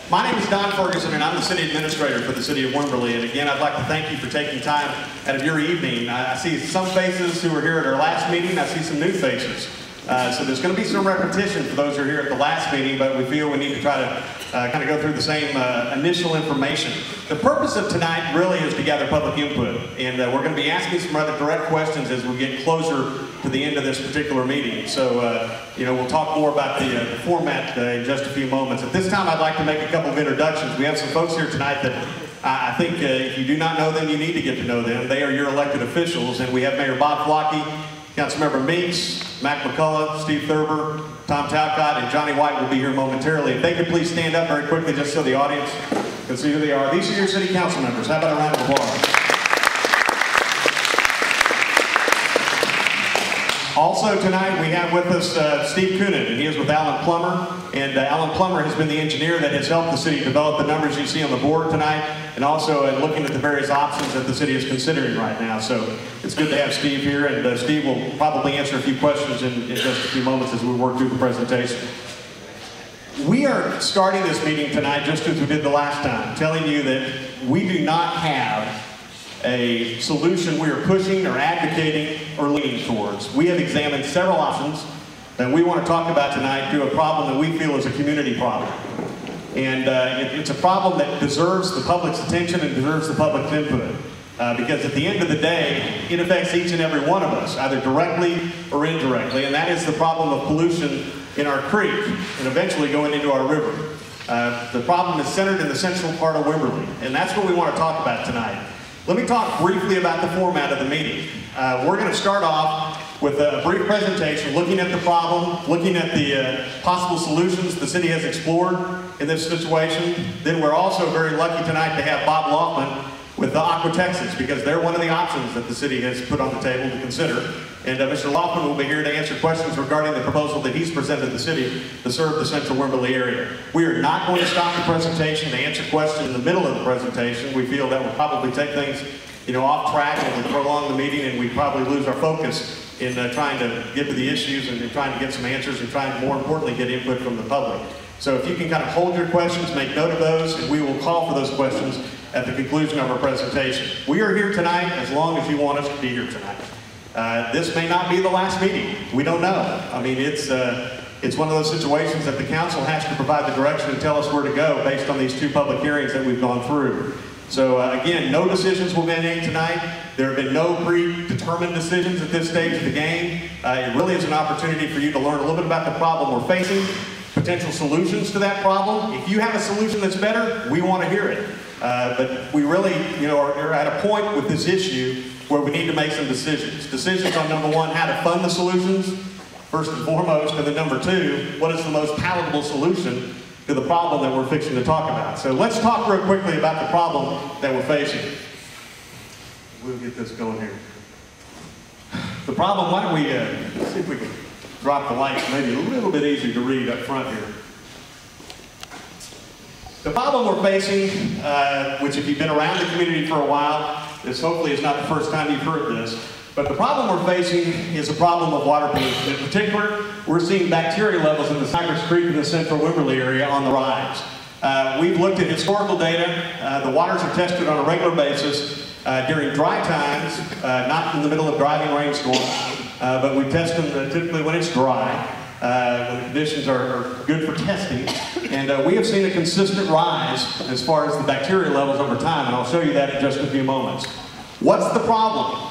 My name is Don Ferguson, and I'm the City Administrator for the City of Wimberley. And again, I'd like to thank you for taking time out of your evening. I see some faces who were here at our last meeting. I see some new faces. So there's going to be some repetition for those who are here at the last meeting, but we feel we need to try to kind of go through the same initial information. The purpose of tonight really is to gather public input, and we're going to be asking some rather direct questions as we get closer to the end of this particular meeting. So, we'll talk more about the format in just a few moments. At this time, I'd like to make a couple of introductions. We have some folks here tonight that I think if you do not know them, you need to get to know them. They are your elected officials, and we have Mayor Bob Flockey, Councilmember Meeks, Mac McCullough, Steve Thurber, Tom Talcott, and Johnny White will be here momentarily. If they could please stand up very quickly just so the audience can see who they are. These are your city council members. How about a round of applause? Also tonight we have with us Steve Coonan, and he is with Alan Plummer. And Alan Plummer has been the engineer that has helped the city develop the numbers you see on the board tonight, and also looking at the various options that the city is considering right now. So it's good to have Steve here, and Steve will probably answer a few questions in just a few moments as we work through the presentation. We are starting this meeting tonight just as we did the last time, telling you that we do not have a solution we are pushing or advocating or leaning towards. We have examined several options that we want to talk about tonight to a problem that we feel is a community problem. And it's a problem that deserves the public's attention and deserves the public's input. Because at the end of the day, it affects each and every one of us, either directly or indirectly, and that is the problem of pollution in our creek and eventually going into our river. The problem is centered in the central part of Wimberley, and that's what we want to talk about tonight. Let me talk briefly about the format of the meeting. We're going to start off with a brief presentation looking at the problem, looking at the possible solutions the city has explored in this situation. Then we're also very lucky tonight to have Bob Laughlin with Aqua Texas, because they're one of the options that the city has put on the table to consider. And Mr. Laughlin will be here to answer questions regarding the proposal that he's presented the city to serve the central Wimberley area. We are not going to stop the presentation to answer questions in the middle of the presentation. We feel that will probably take things off track and would prolong the meeting, and we'd probably lose our focus in trying to get to the issues and trying to get some answers and trying to, more importantly, get input from the public. So if you can kind of hold your questions, make note of those, and we will call for those questions at the conclusion of our presentation. We are here tonight as long as you want us to be here tonight. This may not be the last meeting. We don't know. I mean, it's one of those situations that the council has to provide the direction and tell us where to go based on these two public hearings that we've gone through. So again, no decisions will be made tonight. There have been no predetermined decisions at this stage of the game. It really is an opportunity for you to learn a little bit about the problem we're facing, potential solutions to that problem. If you have a solution that's better, we want to hear it. But we really, are at a point with this issue where we need to make some decisions. Decisions on, number one, how to fund the solutions, first and foremost, and then number two, what is the most palatable solution to the problem that we're fixing to talk about. So let's talk real quickly about the problem that we're facing. We'll get this going here. The problem, why don't we see if we can drop the lights, maybe a little bit easier to read up front here. The problem we're facing, which if you've been around the community for a while, this hopefully is not the first time you've heard this, but the problem we're facing is a problem of water pollution. In particular, we're seeing bacteria levels in the Cypress Creek in the central Wimberley area on the rise. We've looked at historical data. The waters are tested on a regular basis during dry times, not in the middle of driving rainstorms, but we test them typically when it's dry, when the conditions are good for testing. And we have seen a consistent rise as far as the bacteria levels over time, and I'll show you that in just a few moments. What's the problem?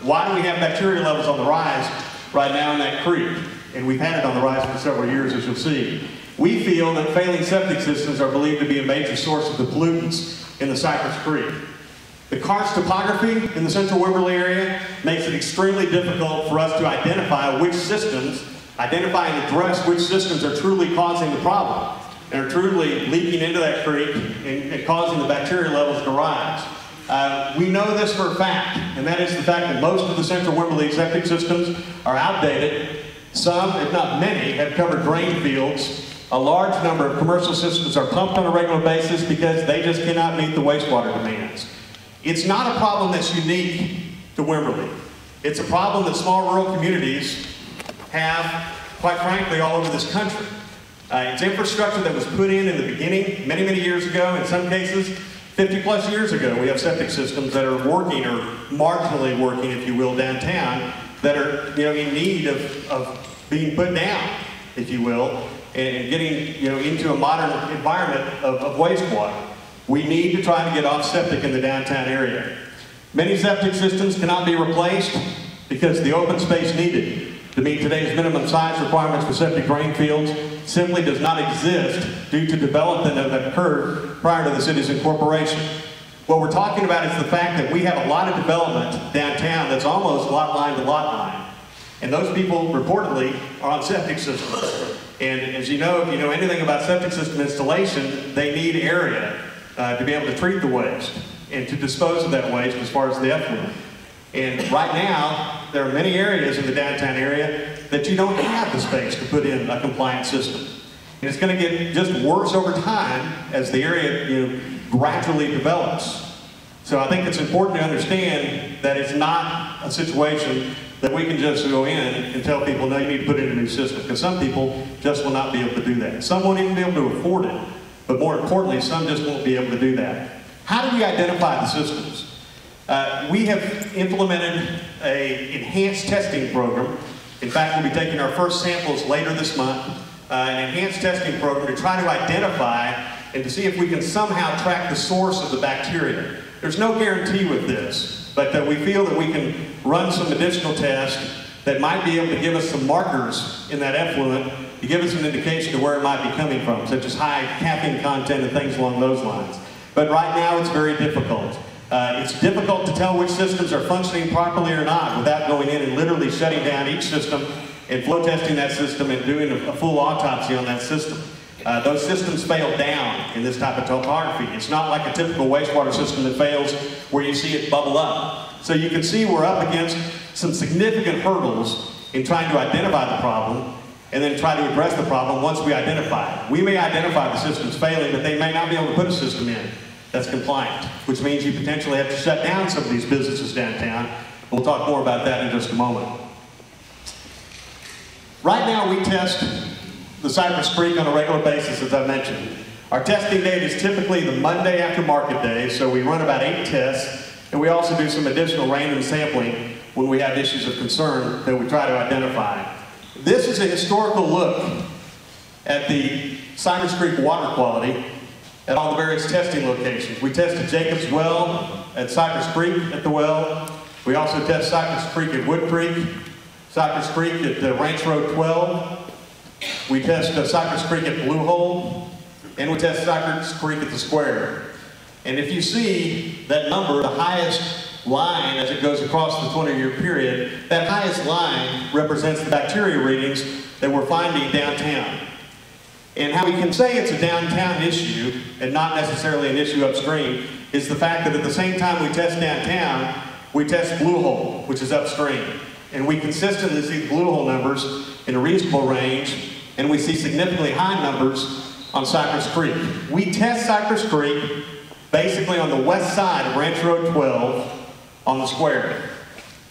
Why do we have bacteria levels on the rise right now in that creek? And we've had it on the rise for several years, as you'll see. We feel that failing septic systems are believed to be a major source of the pollutants in the Cypress Creek. The karst topography in the central Wimberley area makes it extremely difficult for us to identify and address which systems are truly causing the problem and are truly leaking into that creek and causing the bacteria levels to rise. We know this for a fact, and that is the fact that most of the central Wimberley septic systems are outdated. Some, if not many, have covered drain fields. A large number of commercial systems are pumped on a regular basis because they just cannot meet the wastewater demands. It's not a problem that's unique to Wimberley. It's a problem that small rural communities have, quite frankly, all over this country. It's infrastructure that was put in the beginning, many, many years ago, in some cases, 50 plus years ago. We have septic systems that are working, or marginally working, if you will, downtown, that are in need of being put down, if you will, and getting into a modern environment of wastewater. We need to try to get off septic in the downtown area. Many septic systems cannot be replaced because the open space needed to meet today's minimum size requirements for septic drain fields simply does not exist due to development that occurred prior to the city's incorporation. What we're talking about is the fact that we have a lot of development downtown that's almost lot line to lot line. And those people reportedly are on septic systems. And as you know, if you know anything about septic system installation, they need area to be able to treat the waste and to dispose of that waste as far as the effluent. And right now, there are many areas in the downtown area that you don't have the space to put in a compliant system. And it's going to get just worse over time as the area gradually develops. So I think it's important to understand that it's not a situation that we can just go in and tell people, no, you need to put in a new system, because some people just will not be able to do that. Some won't even be able to afford it, but more importantly, some just won't be able to do that. How do we identify the systems? We have implemented an enhanced testing program. In fact, we'll be taking our first samples later this month, an enhanced testing program to try to identify and to see if we can somehow track the source of the bacteria. There's no guarantee with this, but we feel that we can run some additional tests that might be able to give us some markers in that effluent to give us an indication of where it might be coming from, such as high caffeine content and things along those lines. But right now, it's very difficult. It's difficult to tell which systems are functioning properly or not without going in and literally shutting down each system and flow testing that system and doing a full autopsy on that system. Those systems fail down in this type of topography. It's not like a typical wastewater system that fails where you see it bubble up. So you can see we're up against some significant hurdles in trying to identify the problem and then try to address the problem once we identify it. We may identify the systems failing, but they may not be able to put a system in that's compliant, which means you potentially have to shut down some of these businesses downtown. We'll talk more about that in just a moment. Right now we test the Cypress Creek on a regular basis, as I mentioned. Our testing date is typically the Monday after market day, so we run about 8 tests, and we also do some additional random sampling when we have issues of concern that we try to identify. This is a historical look at the Cypress Creek water quality at all the various testing locations. We tested Jacob's Well at Cypress Creek at the well. We also test Cypress Creek at Wood Creek, Cypress Creek at Ranch Road 12. We test Cypress Creek at Blue Hole, and we test Cypress Creek at the Square. And if you see that number, the highest line as it goes across the 20-year period, that highest line represents the bacteria readings that we're finding downtown. And how we can say it's a downtown issue and not necessarily an issue upstream is the fact that at the same time we test downtown, we test Blue Hole, which is upstream. And we consistently see the Blue Hole numbers in a reasonable range, and we see significantly high numbers on Cypress Creek. We test Cypress Creek basically on the west side of Ranch Road 12 on the Square.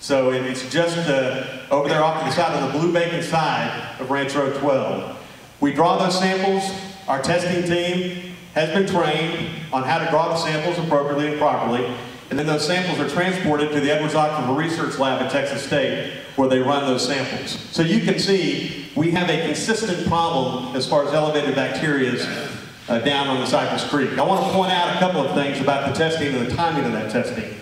So it's just over there off to the side of the Blue Bacon side of Ranch Road 12. We draw those samples. Our testing team has been trained on how to draw the samples appropriately and properly, and then those samples are transported to the Edwards Aquifer Research Lab at Texas State, where they run those samples. So you can see we have a consistent problem as far as elevated bacteria down on the Cypress Creek. I want to point out a couple of things about the testing and the timing of that testing.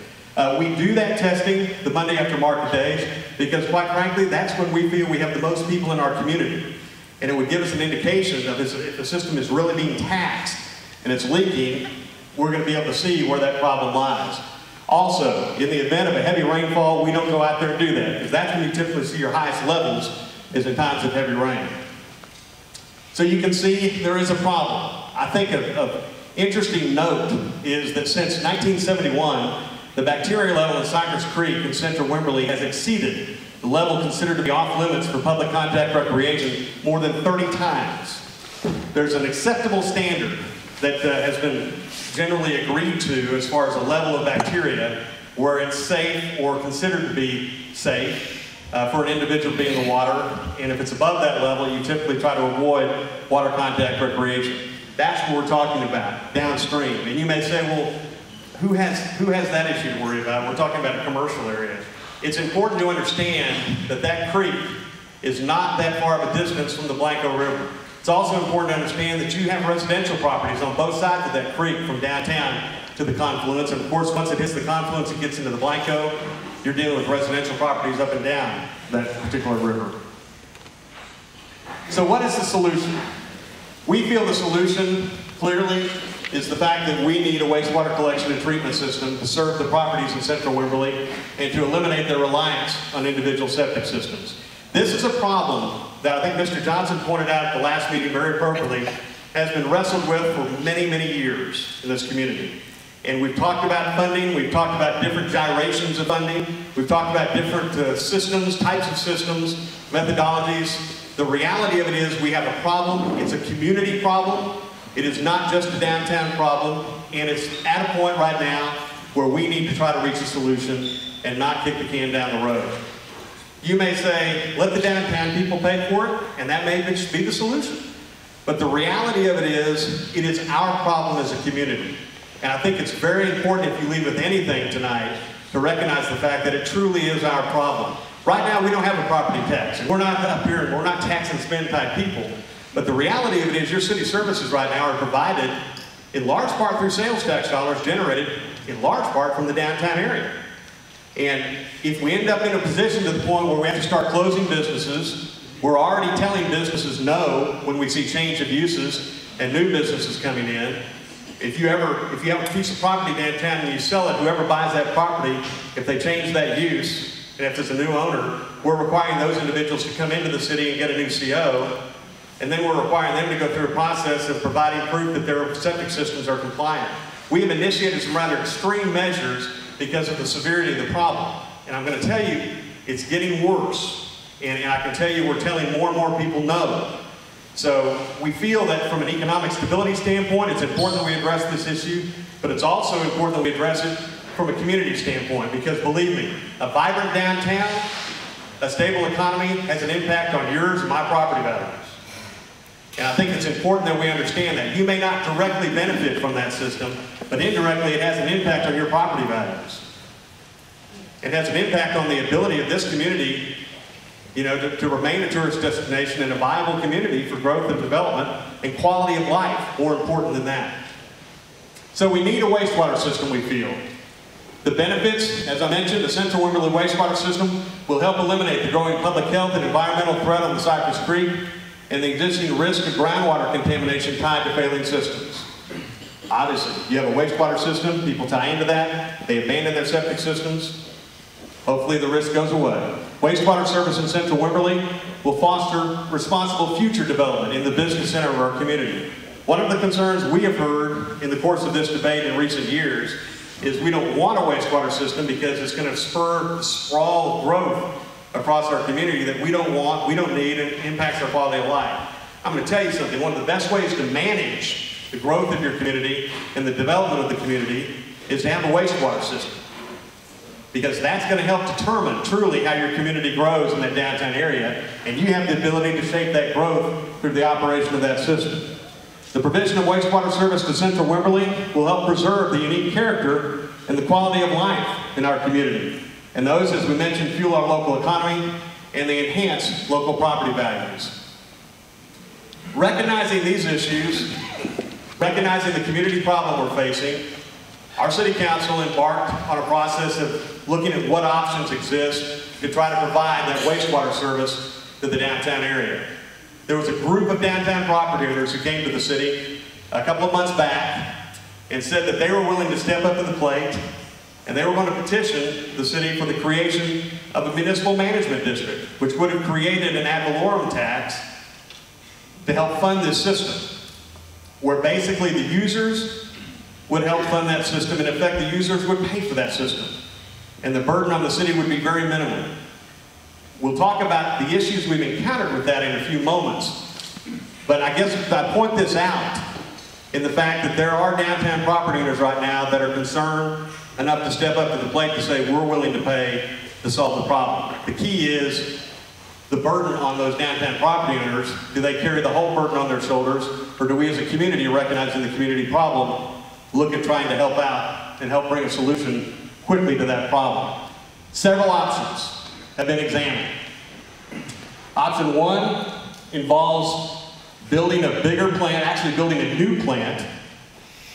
We do that testing the Monday after market days because, quite frankly, that's when we feel we have the most people in our community. And it would give us an indication of if the system is really being taxed and it's leaking, we're going to be able to see where that problem lies. Also, in the event of a heavy rainfall, we don't go out there and do that, because that's when you typically see your highest levels, is in times of heavy rain. So you can see there is a problem. I think of interesting note is that since 1971, the bacteria level in Cypress Creek in central Wimberley has exceeded the level considered to be off limits for public contact recreation more than 30 times. There's an acceptable standard that has been generally agreed to as far as a level of bacteria where it's safe or considered to be safe. for an individual to be in the water, and if it's above that level, you typically try to avoid water contact recreation. That's what we're talking about, downstream. And you may say, well, who has that issue to worry about? We're talking about a commercial area. It's important to understand that that creek is not that far of a distance from the Blanco River. It's also important to understand that you have residential properties on both sides of that creek from downtown to the confluence. And of course, once it hits the confluence, it gets into the Blanco. You're dealing with residential properties up and down that particular river. So what is the solution? We feel the solution, clearly, is the fact that we need a wastewater collection and treatment system to serve the properties in central Wimberley and to eliminate their reliance on individual septic systems. This is a problem that I think Mr. Johnson pointed out at the last meeting very appropriately, has been wrestled with for many, many years in this community. And we've talked about funding, we've talked about different gyrations of funding, we've talked about different systems, types of systems, methodologies. The reality of it is we have a problem. It's a community problem. It is not just a downtown problem, and it's at a point right now where we need to try to reach a solution and not kick the can down the road. You may say, let the downtown people pay for it, and that may just be the solution. But the reality of it is our problem as a community. And I think it's very important, if you leave with anything tonight, to recognize the fact that it truly is our problem. Right now, we don't have a property tax, and we're not up here, and we're not tax and spend type people. But the reality of it is your city services right now are provided in large part through sales tax dollars generated in large part from the downtown area. And if we end up in a position to the point where we have to start closing businesses, we're already telling businesses no when we see change of uses and new businesses coming in. If you have a piece of property downtown and you sell it, whoever buys that property, if they change that use, and if there's a new owner, we're requiring those individuals to come into the city and get a new CO, and then we're requiring them to go through a process of providing proof that their septic systems are compliant. We have initiated some rather extreme measures because of the severity of the problem. And I'm going to tell you, it's getting worse. And I can tell you, we're telling more and more people no. So we feel that from an economic stability standpoint, it's important that we address this issue, but it's also important that we address it from a community standpoint, because believe me, a vibrant downtown, a stable economy has an impact on yours and my property values. And I think it's important that we understand that. You may not directly benefit from that system, but indirectly it has an impact on your property values. It has an impact on the ability of this community, you know, to remain a tourist destination and a viable community for growth and development and quality of life, more important than that. So we need a wastewater system, we feel. The benefits, as I mentioned, the Central Wimberley wastewater system will help eliminate the growing public health and environmental threat on the Cypress Creek and the existing risk of groundwater contamination tied to failing systems. Obviously, you have a wastewater system, people tie into that, they abandon their septic systems, hopefully the risk goes away. Wastewater service in Central Wimberley will foster responsible future development in the business center of our community. One of the concerns we have heard in the course of this debate in recent years is we don't want a wastewater system because it's going to spur the sprawl of growth across our community that we don't want, we don't need, and impacts our quality of life. I'm going to tell you something. One of the best ways to manage the growth of your community and the development of the community is to have a wastewater system, because that's going to help determine truly how your community grows in that downtown area, and you have the ability to shape that growth through the operation of that system. The provision of wastewater service to Central Wimberley will help preserve the unique character and the quality of life in our community. And those, as we mentioned, fuel our local economy and they enhance local property values. Recognizing these issues, recognizing the community problem we're facing, our City Council embarked on a process of looking at what options exist to try to provide that wastewater service to the downtown area. There was a group of downtown property owners who came to the city a couple of months back and said that they were willing to step up to the plate and they were going to petition the city for the creation of a municipal management district, which would have created an ad valorem tax to help fund this system, where basically the users would help fund that system. In effect, the users would pay for that system, and the burden on the city would be very minimal. We'll talk about the issues we've encountered with that in a few moments, but I guess I point this out in the fact that there are downtown property owners right now that are concerned enough to step up to the plate to say we're willing to pay to solve the problem. The key is the burden on those downtown property owners. Do they carry the whole burden on their shoulders, or do we as a community, recognizing the community problem, look at trying to help out and help bring a solution quickly to that problem? Several options have been examined. Option one involves building a bigger plant, actually building a new plant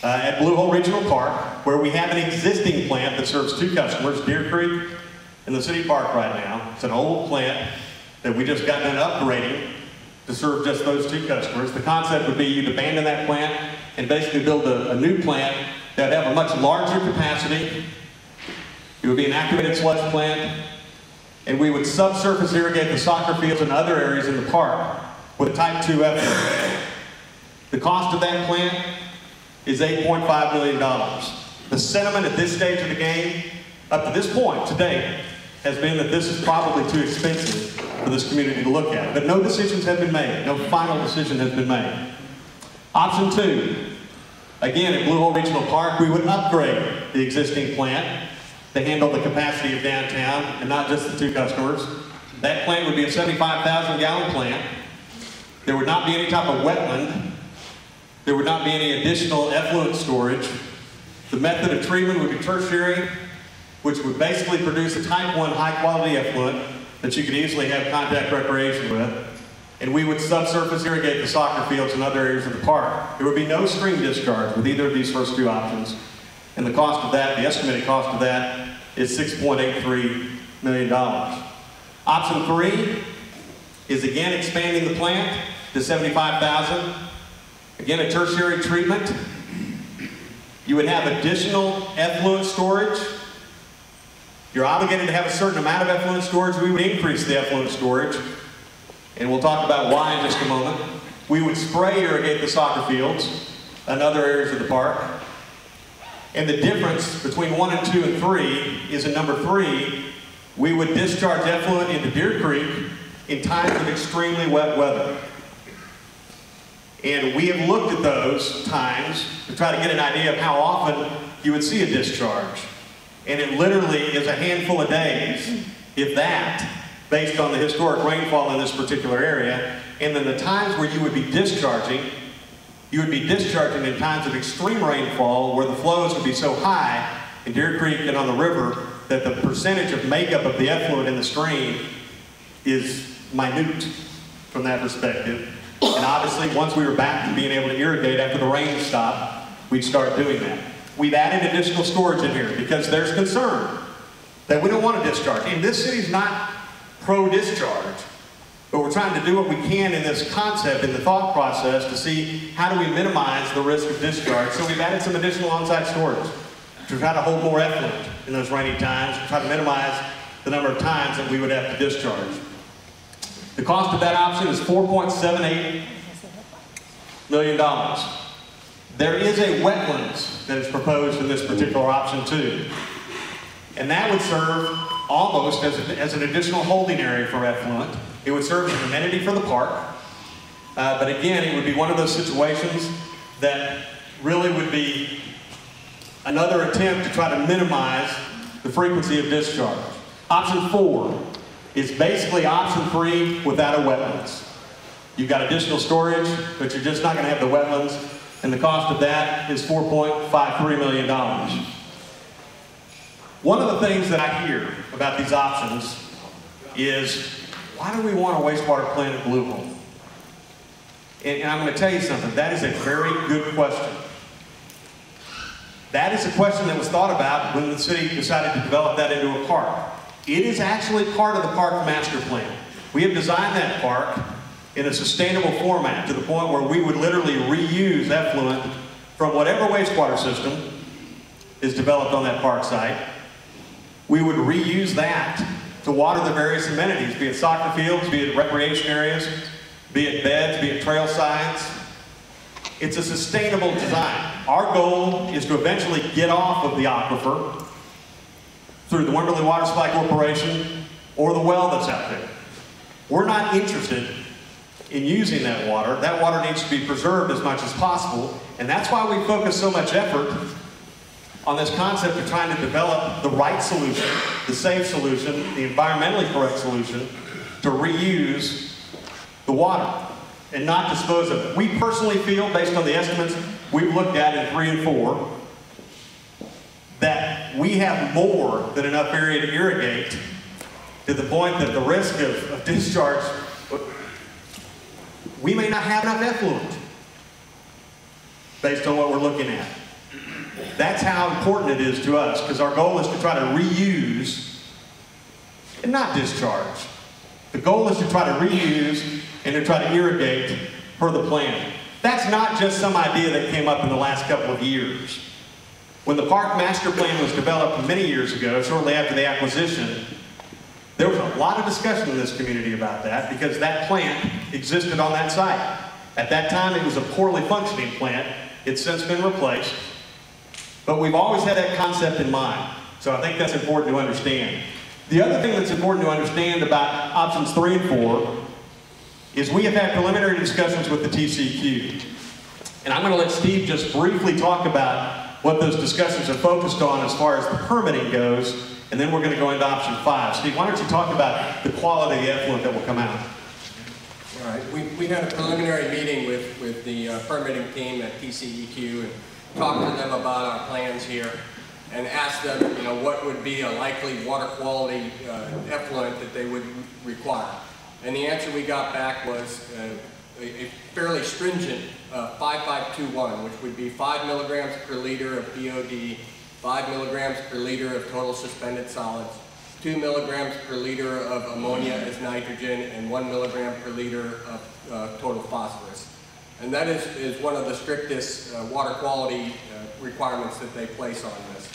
at Blue Hole Regional Park, where we have an existing plant that serves two customers, Deer Creek and the city park right now. It's an old plant that we just got done upgrading to serve just those two customers. The concept would be you'd abandon that plant and basically build a new plant that would have a much larger capacity. It would be an activated sludge plant, and we would subsurface irrigate the soccer fields and other areas in the park with a type 2 effluent. The cost of that plant is $8.5 million. The sentiment at this stage of the game, up to this point, to date, has been that this is probably too expensive for this community to look at. But no decisions have been made. No final decision has been made. Option two, again at Blue Hole Regional Park, we would upgrade the existing plant to handle the capacity of downtown and not just the two customers. That plant would be a 75,000 gallon plant. There would not be any type of wetland. There would not be any additional effluent storage. The method of treatment would be tertiary, which would basically produce a type 1 high quality effluent that you could easily have contact recreation with. And we would subsurface irrigate the soccer fields and other areas of the park. There would be no stream discharge with either of these first two options. And the cost of that, the estimated cost of that, is $6.83 million. Option three is again expanding the plant to 75,000. Again, a tertiary treatment. You would have additional effluent storage. You're obligated to have a certain amount of effluent storage. We would increase the effluent storage, and we'll talk about why in just a moment. We would spray irrigate the soccer fields and other areas of the park. And the difference between 1 and 2 and 3 is in number 3, we would discharge effluent into Deer Creek in times of extremely wet weather. And we have looked at those times to try to get an idea of how often you would see a discharge. And it literally is a handful of days, if that, based on the historic rainfall in this particular area. And then the times where you would be discharging in times of extreme rainfall where the flows would be so high in Deer Creek and on the river that the percentage of makeup of the effluent in the stream is minute from that perspective. And obviously, once we were back to being able to irrigate after the rain stopped, we'd start doing that. We've added additional storage in here because there's concern that we don't want to discharge. And this city's not pro-discharge, but we're trying to do what we can in this concept, in the thought process, to see how do we minimize the risk of discharge. So we've added some additional on-site storage to try to hold more effluent in those rainy times, to try to minimize the number of times that we would have to discharge. The cost of that option is $4.78 million. There is a wetlands that is proposed in this particular option too. And that would serve almost as an additional holding area for effluent. It would serve as an amenity for the park. But again, it would be one of those situations that really would be another attempt to try to minimize the frequency of discharge. Option 4 is basically option 3 without a wetlands. You've got additional storage, but you're just not going to have the wetlands, and the cost of that is $4.53 million. One of the things that I hear about these options is, why do we want a wastewater plant at Blue Hole? And I'm going to tell you something, that is a very good question. That is a question that was thought about when the city decided to develop that into a park. It is actually part of the park master plan. We have designed that park in a sustainable format to the point where we would literally reuse effluent from whatever wastewater system is developed on that park site. We would reuse that to water the various amenities, be it soccer fields, be it recreation areas, be it beds, be it trail sides. It's a sustainable design. Our goal is to eventually get off of the aquifer through the Wimberley Water Supply Corporation or the well that's out there. We're not interested in using that water. That water needs to be preserved as much as possible, and that's why we focus so much effort on this concept of trying to develop the right solution, the safe solution, the environmentally correct solution to reuse the water and not dispose of it. We personally feel, based on the estimates we've looked at in 3 and 4, that we have more than enough area to irrigate to the point that the risk of discharge, we may not have enough effluent based on what we're looking at. That's how important it is to us, because our goal is to try to reuse and not discharge. The goal is to try to reuse and to try to irrigate per the plan. That's not just some idea that came up in the last couple of years. When the park master plan was developed many years ago, shortly after the acquisition, there was a lot of discussion in this community about that because that plant existed on that site. At that time, it was a poorly functioning plant. It's since been replaced. But we've always had that concept in mind. So I think that's important to understand. The other thing that's important to understand about options 3 and 4 is we have had preliminary discussions with the TCQ. And I'm going to let Steve just briefly talk about what those discussions are focused on as far as the permitting goes, and then we're going to go into option 5. Steve, why don't you talk about the quality of the effluent that will come out? All right, we had a preliminary meeting with the permitting team at TCEQ and talked to them about our plans here and asked them, what would be a likely water quality effluent that they would require. And the answer we got back was a fairly stringent 5521, which would be 5 milligrams per liter of BOD, 5 milligrams per liter of total suspended solids, 2 milligrams per liter of ammonia as nitrogen, and 1 milligram per liter of total phosphorus. And that is one of the strictest water quality requirements that they place on this.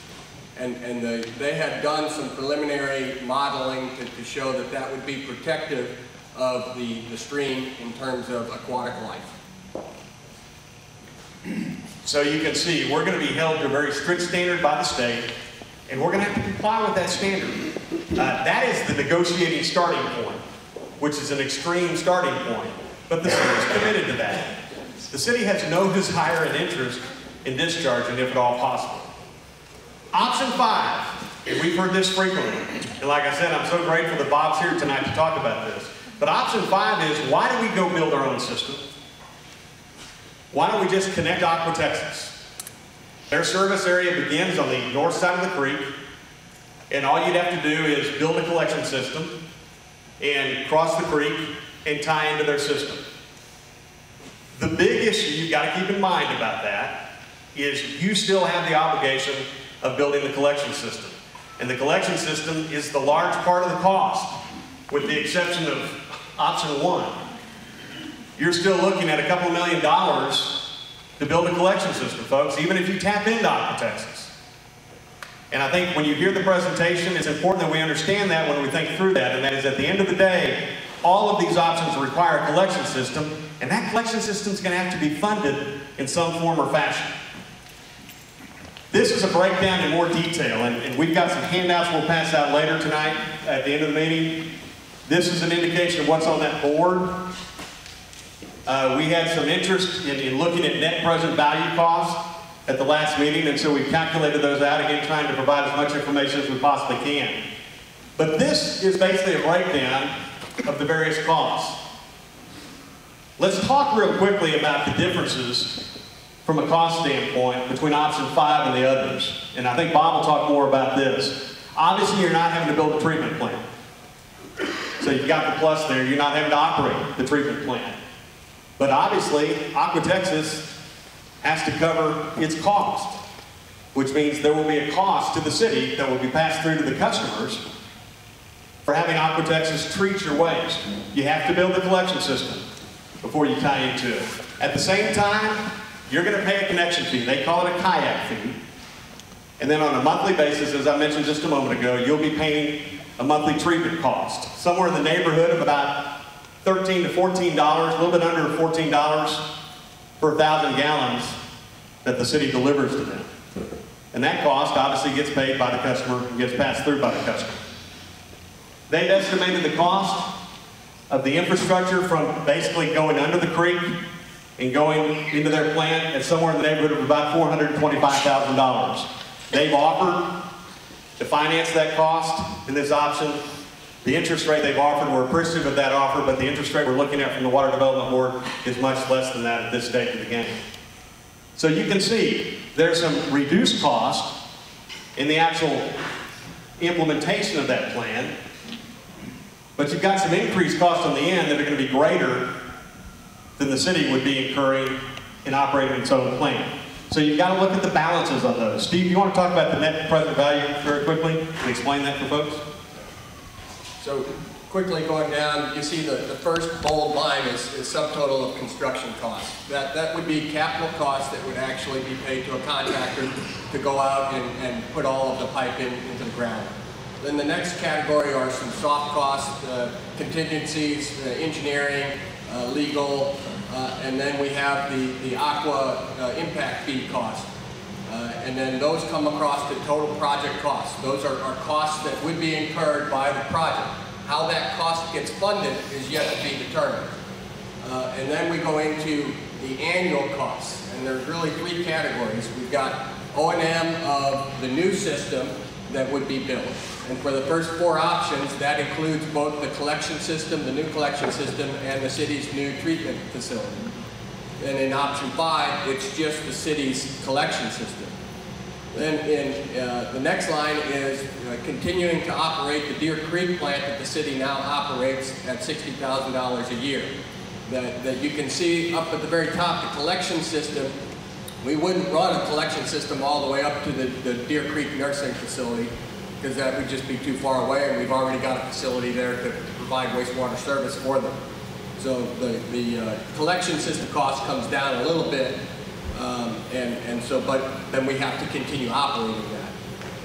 And they had done some preliminary modeling to show that that would be protective of the stream in terms of aquatic life. So you can see, we're going to be held to a very strict standard by the state, and we're going to have to comply with that standard. That is the negotiating starting point, which is an extreme starting point. But the city is committed to that. The city has no desire and interest in discharging if at all possible. Option 5, and we've heard this frequently, and like I said, I'm so grateful that Bob's here tonight to talk about this. But option 5 is, why do we go build our own system? Why don't we just connect Aqua Texas? Their service area begins on the north side of the creek, and all you'd have to do is build a collection system and cross the creek and tie into their system. The big issue you've got to keep in mind about that is you still have the obligation of building the collection system. And the collection system is the large part of the cost, with the exception of option 1. You're still looking at a couple $1 million to build a collection system, folks, even if you tap into Aqua Texas. And I think when you hear the presentation, it's important that we understand that when we think through that, and that is, at the end of the day, all of these options require a collection system, and that collection system is going to have to be funded in some form or fashion. This is a breakdown in more detail, and we've got some handouts we'll pass out later tonight at the end of the meeting. This is an indication of what's on that board. We had some interest in looking at net present value costs at the last meeting, and so we calculated those out, again trying to provide as much information as we possibly can. But this is basically a breakdown of the various costs. Let's talk real quickly about the differences from a cost standpoint between option 5 and the others. And I think Bob will talk more about this. Obviously, you're not having to build a treatment plant. So you've got the plus there, you're not having to operate the treatment plant. But obviously, Aqua Texas has to cover its cost, which means there will be a cost to the city that will be passed through to the customers for having Aqua Texas treat your waste. You have to build the collection system before you tie into it. At the same time, you're going to pay a connection fee. They call it a kayak fee. And then on a monthly basis, as I mentioned just a moment ago, you'll be paying a monthly treatment cost, somewhere in the neighborhood of about $13 to $14, a little bit under $14 per 1,000 gallons that the city delivers to them. And that cost obviously gets paid by the customer and gets passed through by the customer. They've estimated the cost of the infrastructure from basically going under the creek and going into their plant at somewhere in the neighborhood of about $425,000. They've offered to finance that cost in this option. The interest rate they've offered, we're appreciative of that offer, but the interest rate we're looking at from the Water Development Board is much less than that at this stage of the game. So you can see there's some reduced cost in the actual implementation of that plan, but you've got some increased costs on the end that are going to be greater than the city would be incurring in operating its own plan. So you've got to look at the balances on those. Steve, you want to talk about the net present value very quickly and explain that for folks? So quickly going down, you see the first bold line is subtotal of construction costs. That would be capital costs that would actually be paid to a contractor to go out and put all of the pipe into the ground. Then the next category are some soft costs, contingencies, engineering, legal, and then we have the aqua impact fee cost. And then those come across the total project costs. Those are costs that would be incurred by the project. How that cost gets funded is yet to be determined. And then we go into the annual costs, and there's really three categories. We've got O&M of the new system that would be built. And for the first four options, that includes both the collection system, the new collection system, and the city's new treatment facility. And in option 5, it's just the city's collection system. Then in the next line is continuing to operate the Deer Creek plant that the city now operates at $60,000 a year. That you can see up at the very top, the collection system. We wouldn't run a collection system all the way up to the Deer Creek nursing facility, because that would just be too far away, and we've already got a facility there to provide wastewater service for them. So the collection system cost comes down a little bit, but then we have to continue operating that.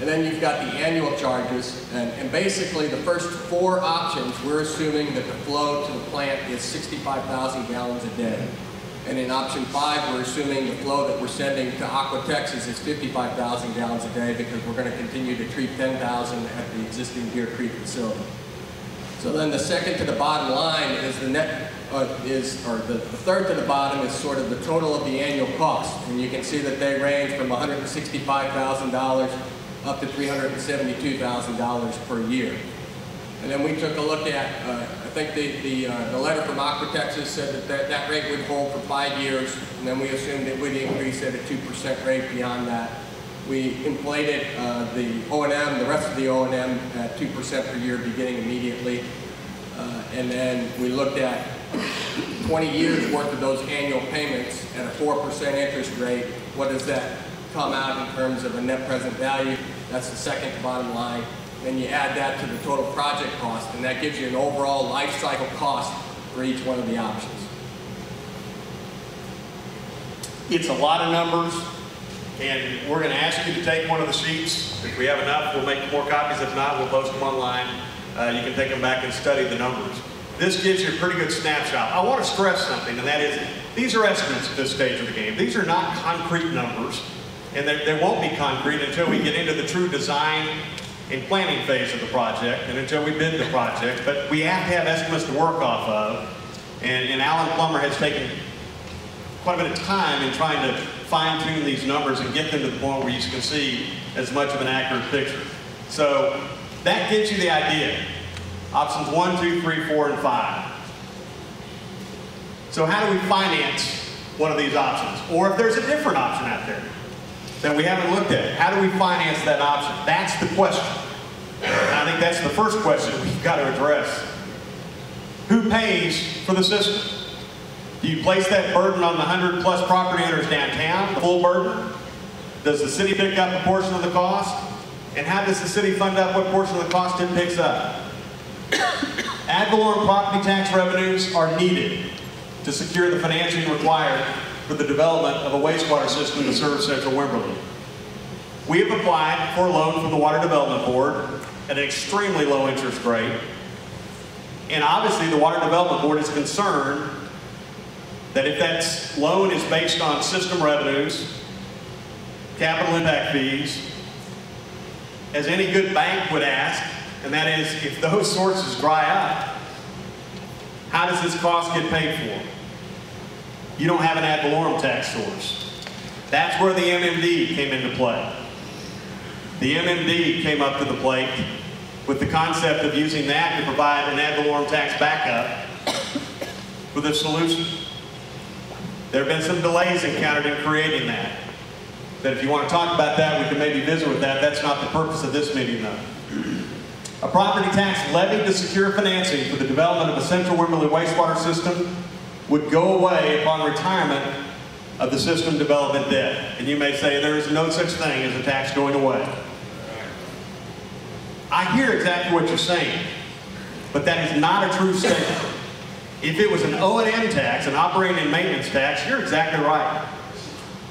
And then you've got the annual charges, and basically the first four options, we're assuming that the flow to the plant is 65,000 gallons a day. And in option 5, we're assuming the flow that we're sending to Aqua Texas is 55,000 gallons a day, because we're going to continue to treat 10,000 at the existing Deer Creek facility. So then the second to the bottom line is the net, the third to the bottom is sort of the total of the annual cost. And you can see that they range from $165,000 up to $372,000 per year. And then we took a look at, I think the letter from Aqua Texas said that rate would hold for 5 years, and then we assumed it would increase at a 2% rate beyond that. We inflated the O&M, the rest of the O&M at 2% per year beginning immediately. And then we looked at 20 years worth of those annual payments at a 4% interest rate. What does that come out in terms of a net present value? That's the second to bottom line. And you add that to the total project cost, and that gives you an overall life cycle cost for each one of the options. It's a lot of numbers, and we're going to ask you to take one of the sheets. If we have enough, we'll make more copies. If not, we'll post them online. You can take them back and study the numbers. This gives you a pretty good snapshot. I want to stress something, and that is, these are estimates at this stage of the game. These are not concrete numbers, and they won't be concrete until we get into the true design and planning phase of the project, and until we bid the project. But we have to have estimates to work off of, and Alan Plummer has taken quite a bit of time in trying to fine-tune these numbers and get them to the point where you can see as much of an accurate picture. So that gives you the idea. Options 1, 2, 3, 4, and 5. So how do we finance one of these options? Or if there's a different option out there that we haven't looked at, how do we finance that option? That's the question. And I think that's the first question we've got to address. Who pays for the system? Do you place that burden on the 100+ property owners downtown, the full burden? Does the city pick up a portion of the cost? And how does the city fund up what portion of the cost it picks up? Ad valorem property tax revenues are needed to secure the financing required for the development of a wastewater system to serve Central Wimberley. We have applied for a loan from the Water Development Board at an extremely low interest rate. And obviously the Water Development Board is concerned that if that loan is based on system revenues, capital impact fees, as any good bank would ask, and that is, if those sources dry up, how does this cost get paid for? You don't have an ad valorem tax source. That's where the MMD came into play. The MMD came up to the plate with the concept of using that to provide an ad valorem tax backup with a solution. There have been some delays encountered in creating that. But if you want to talk about that, we can maybe visit with that. That's not the purpose of this meeting, though. A property tax levied to secure financing for the development of a central Wimberley wastewater system would go away upon retirement of the system development debt. And you may say there is no such thing as a tax going away. I hear exactly what you're saying, but that is not a true statement. If it was an O&M tax, an operating and maintenance tax, you're exactly right.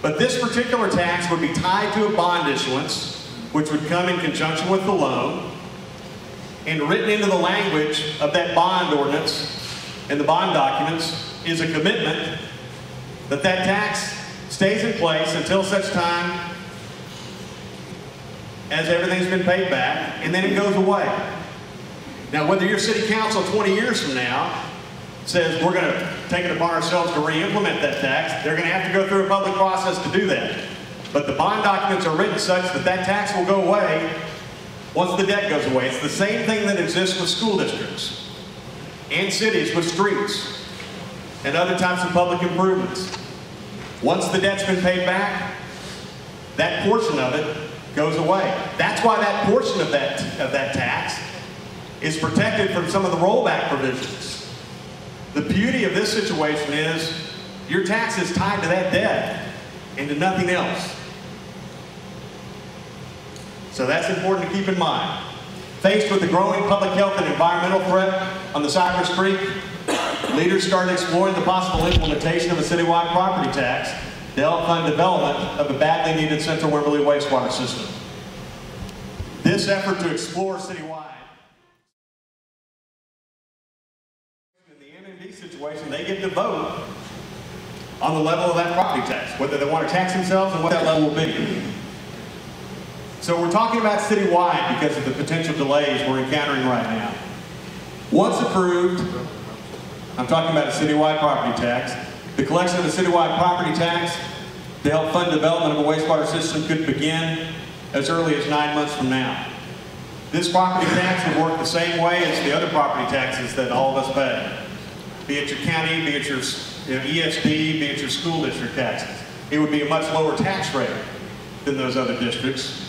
But this particular tax would be tied to a bond issuance, which would come in conjunction with the loan, and written into the language of that bond ordinance and the bond documents is a commitment that that tax stays in place until such time as everything's been paid back, and then it goes away. Now, whether your city council 20 years from now says we're going to take it upon ourselves to re-implement that tax, they're going to have to go through a public process to do that. But the bond documents are written such that that tax will go away once the debt goes away. It's the same thing that exists with school districts and cities with streets and other types of public improvements. Once the debt's been paid back, that portion of it goes away. That's why that portion of that tax is protected from some of the rollback provisions. The beauty of this situation is your tax is tied to that debt and to nothing else. So that's important to keep in mind. Faced with the growing public health and environmental threat on the Cypress Creek, leaders started exploring the possible implementation of a citywide property tax to help fund development of a badly needed central Wimberley wastewater system. This effort to explore citywide, in the MMD situation, they get to vote on the level of that property tax, whether they want to tax themselves and what that level will be. So we're talking about citywide because of the potential delays we're encountering right now. Once approved, I'm talking about a citywide property tax. The collection of a citywide property tax to help fund development of a wastewater system could begin as early as 9 months from now. This property tax would work the same way as the other property taxes that all of us pay. Be it your county, be it your ESD, be it your school district taxes. It would be a much lower tax rate than those other districts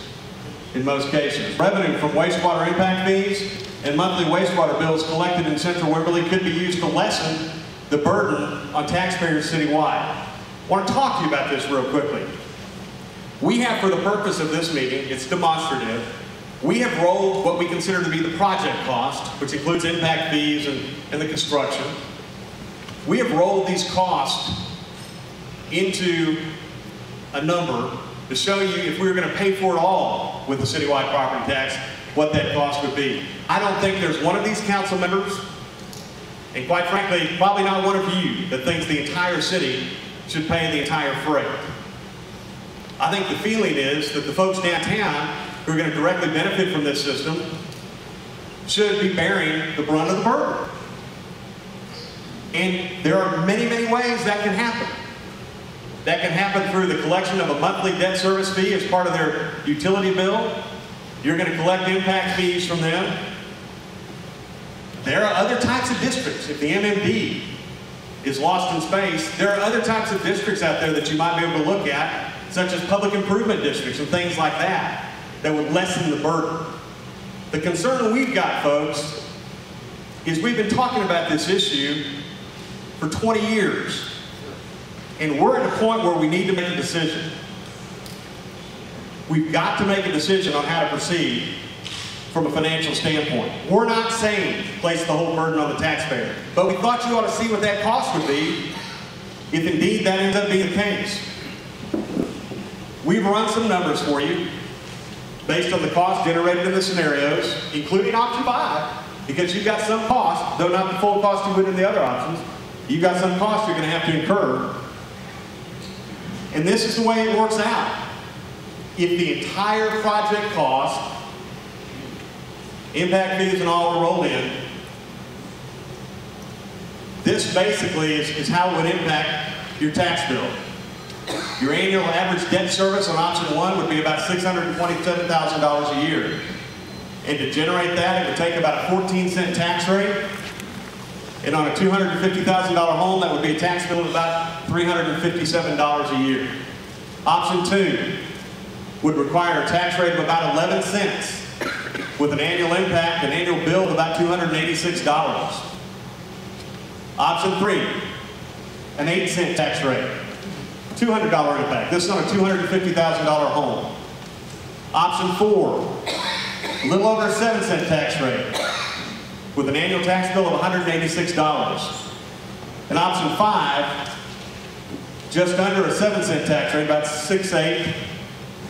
in most cases. Revenue from wastewater impact fees and monthly wastewater bills collected in central Wimberley could be used to lessen the burden on taxpayers citywide. I want to talk to you about this real quickly. We have, for the purpose of this meeting, it's demonstrative, we have rolled what we consider to be the project cost, which includes impact fees and the construction. We have rolled these costs into a number to show you if we were going to pay for it all with the citywide property tax, what that cost would be. I don't think there's one of these council members, and quite frankly, probably not one of you, that thinks the entire city should pay the entire freight. I think the feeling is that the folks downtown who are going to directly benefit from this system should be bearing the brunt of the burden. And there are many, many ways that can happen. That can happen through the collection of a monthly debt service fee as part of their utility bill. You're going to collect impact fees from them. There are other types of districts. If the MMD is lost in space, there are other types of districts out there that you might be able to look at, such as public improvement districts and things like that, that would lessen the burden. The concern we've got, folks, is we've been talking about this issue for 20 years. And we're at a point where we need to make a decision. We've got to make a decision on how to proceed from a financial standpoint. We're not saying place the whole burden on the taxpayer, but we thought you ought to see what that cost would be if indeed that ends up being the case. We've run some numbers for you based on the cost generated in the scenarios, including option 5, because you've got some cost, though not the full cost you would in the other options. You've got some cost you're going to have to incur. And this is the way it works out. If the entire project cost, impact fees and all are rolled in, this basically is how it would impact your tax bill. Your annual average debt service on option 1 would be about $627,000 a year. And to generate that, it would take about a 14-cent tax rate. And on a $250,000 home, that would be a tax bill of about $357 a year. Option 2 would require a tax rate of about 11 cents with an annual impact, an annual bill of about $286. Option 3, an 8-cent tax rate, $200 impact. This is on a $250,000 home. Option 4, a little over a 7-cent tax rate with an annual tax bill of $186. And option 5, just under a 7-cent tax rate, about 6.8,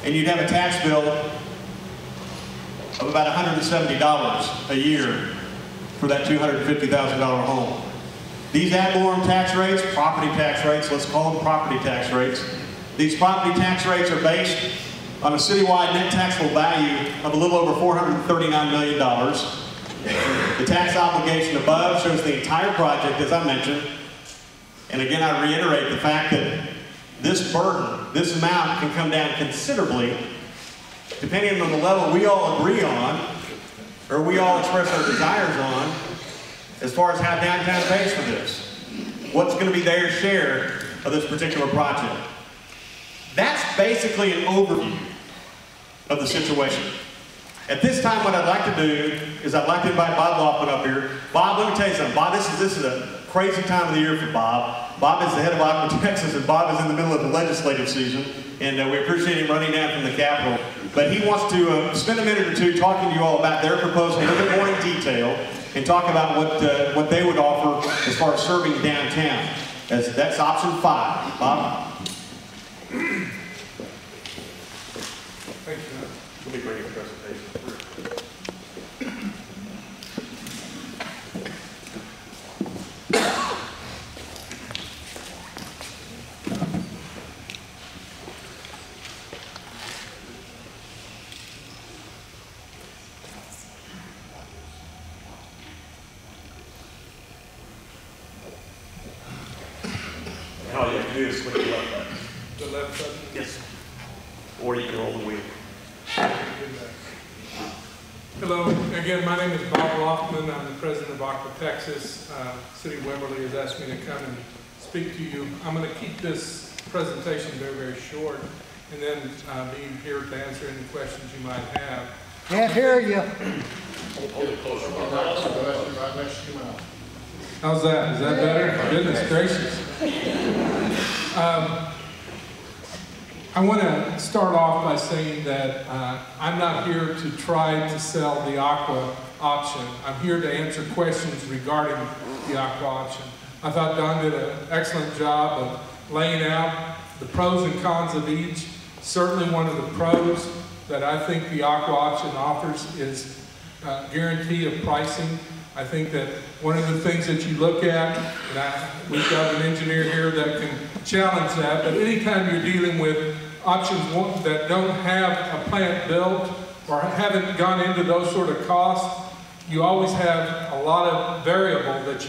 and you'd have a tax bill of about $170 a year for that $250,000 home. These ad valorem tax rates, property tax rates, let's call them property tax rates. These property tax rates are based on a citywide net taxable value of a little over $439 million. The tax obligation above shows the entire project, as I mentioned. And again, I reiterate the fact that this burden, this amount can come down considerably depending on the level we all agree on, or we all express our desires on, as far as how downtown pays for this. What's going to be their share of this particular project? That's basically an overview of the situation. At this time, what I'd like to do is I'd like to invite Bob Laughlin up here. Bob, let me tell you something. Bob, this is a crazy time of the year for Bob. Bob is the head of Aqua Texas, and Bob is in the middle of the legislative season, and we appreciate him running down from the Capitol. But he wants to spend a minute or two talking to you all about their proposal a little bit more in detail, and talk about what they would offer as far as serving downtown. That's option 5. Bob? Thank you. Let me bring you a presentation. All you have to do is click the left button. The left button? Yes. Or you can roll the wheel. Hello, again, my name is Bob Laughlin. I'm the president of Aqua Texas. City of Wimberley has asked me to come and speak to you. I'm going to keep this presentation very, very short, and then be here to answer any questions you might have. Can't hear you. Hold it closer. How's that? Is that better? Goodness gracious. I want to start off by saying that I'm not here to try to sell the Aqua option. I'm here to answer questions regarding the Aqua option. I thought Don did an excellent job of laying out the pros and cons of each. Certainly one of the pros that I think the Aqua option offers is guarantee of pricing. I think that one of the things that you look at, and we've got an engineer here that can challenge that, but anytime you're dealing with options that don't have a plant built or haven't gone into those sort of costs, you always have a lot of variable that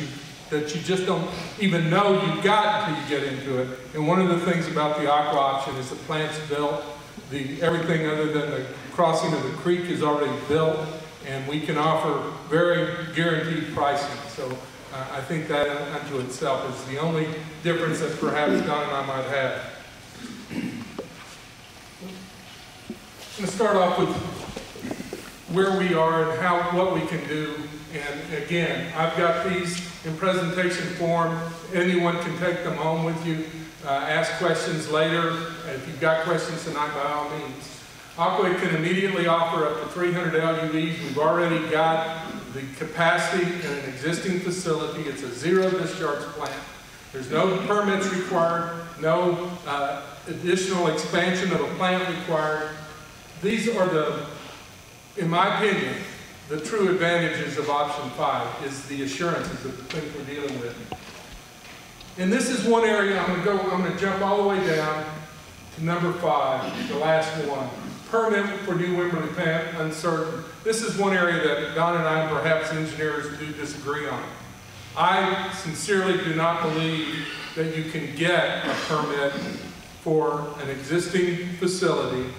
you just don't even know you've got until you get into it. And one of the things about the Aqua option is the plant's built. Everything other than the crossing of the creek is already built, and we can offer very guaranteed pricing. So I think that unto itself is the only difference that perhaps Don and I might have. I'm going to start off with where we are and what we can do. And again, I've got these in presentation form. Anyone can take them home with you. Ask questions later. If you've got questions tonight, by all means. Aqua can immediately offer up to 300 LUVs. We've already got the capacity in an existing facility. It's a zero discharge plant. There's no permits required, no additional expansion of a plant required. These are in my opinion, the true advantages of option 5 is the assurances of the things we're dealing with. And this is one area I'm going to jump all the way down to number 5, the last one. Permit for new Wimberley plant, uncertain. This is one area that Don and I, perhaps engineers, do disagree on. I sincerely do not believe that you can get a permit for an existing facility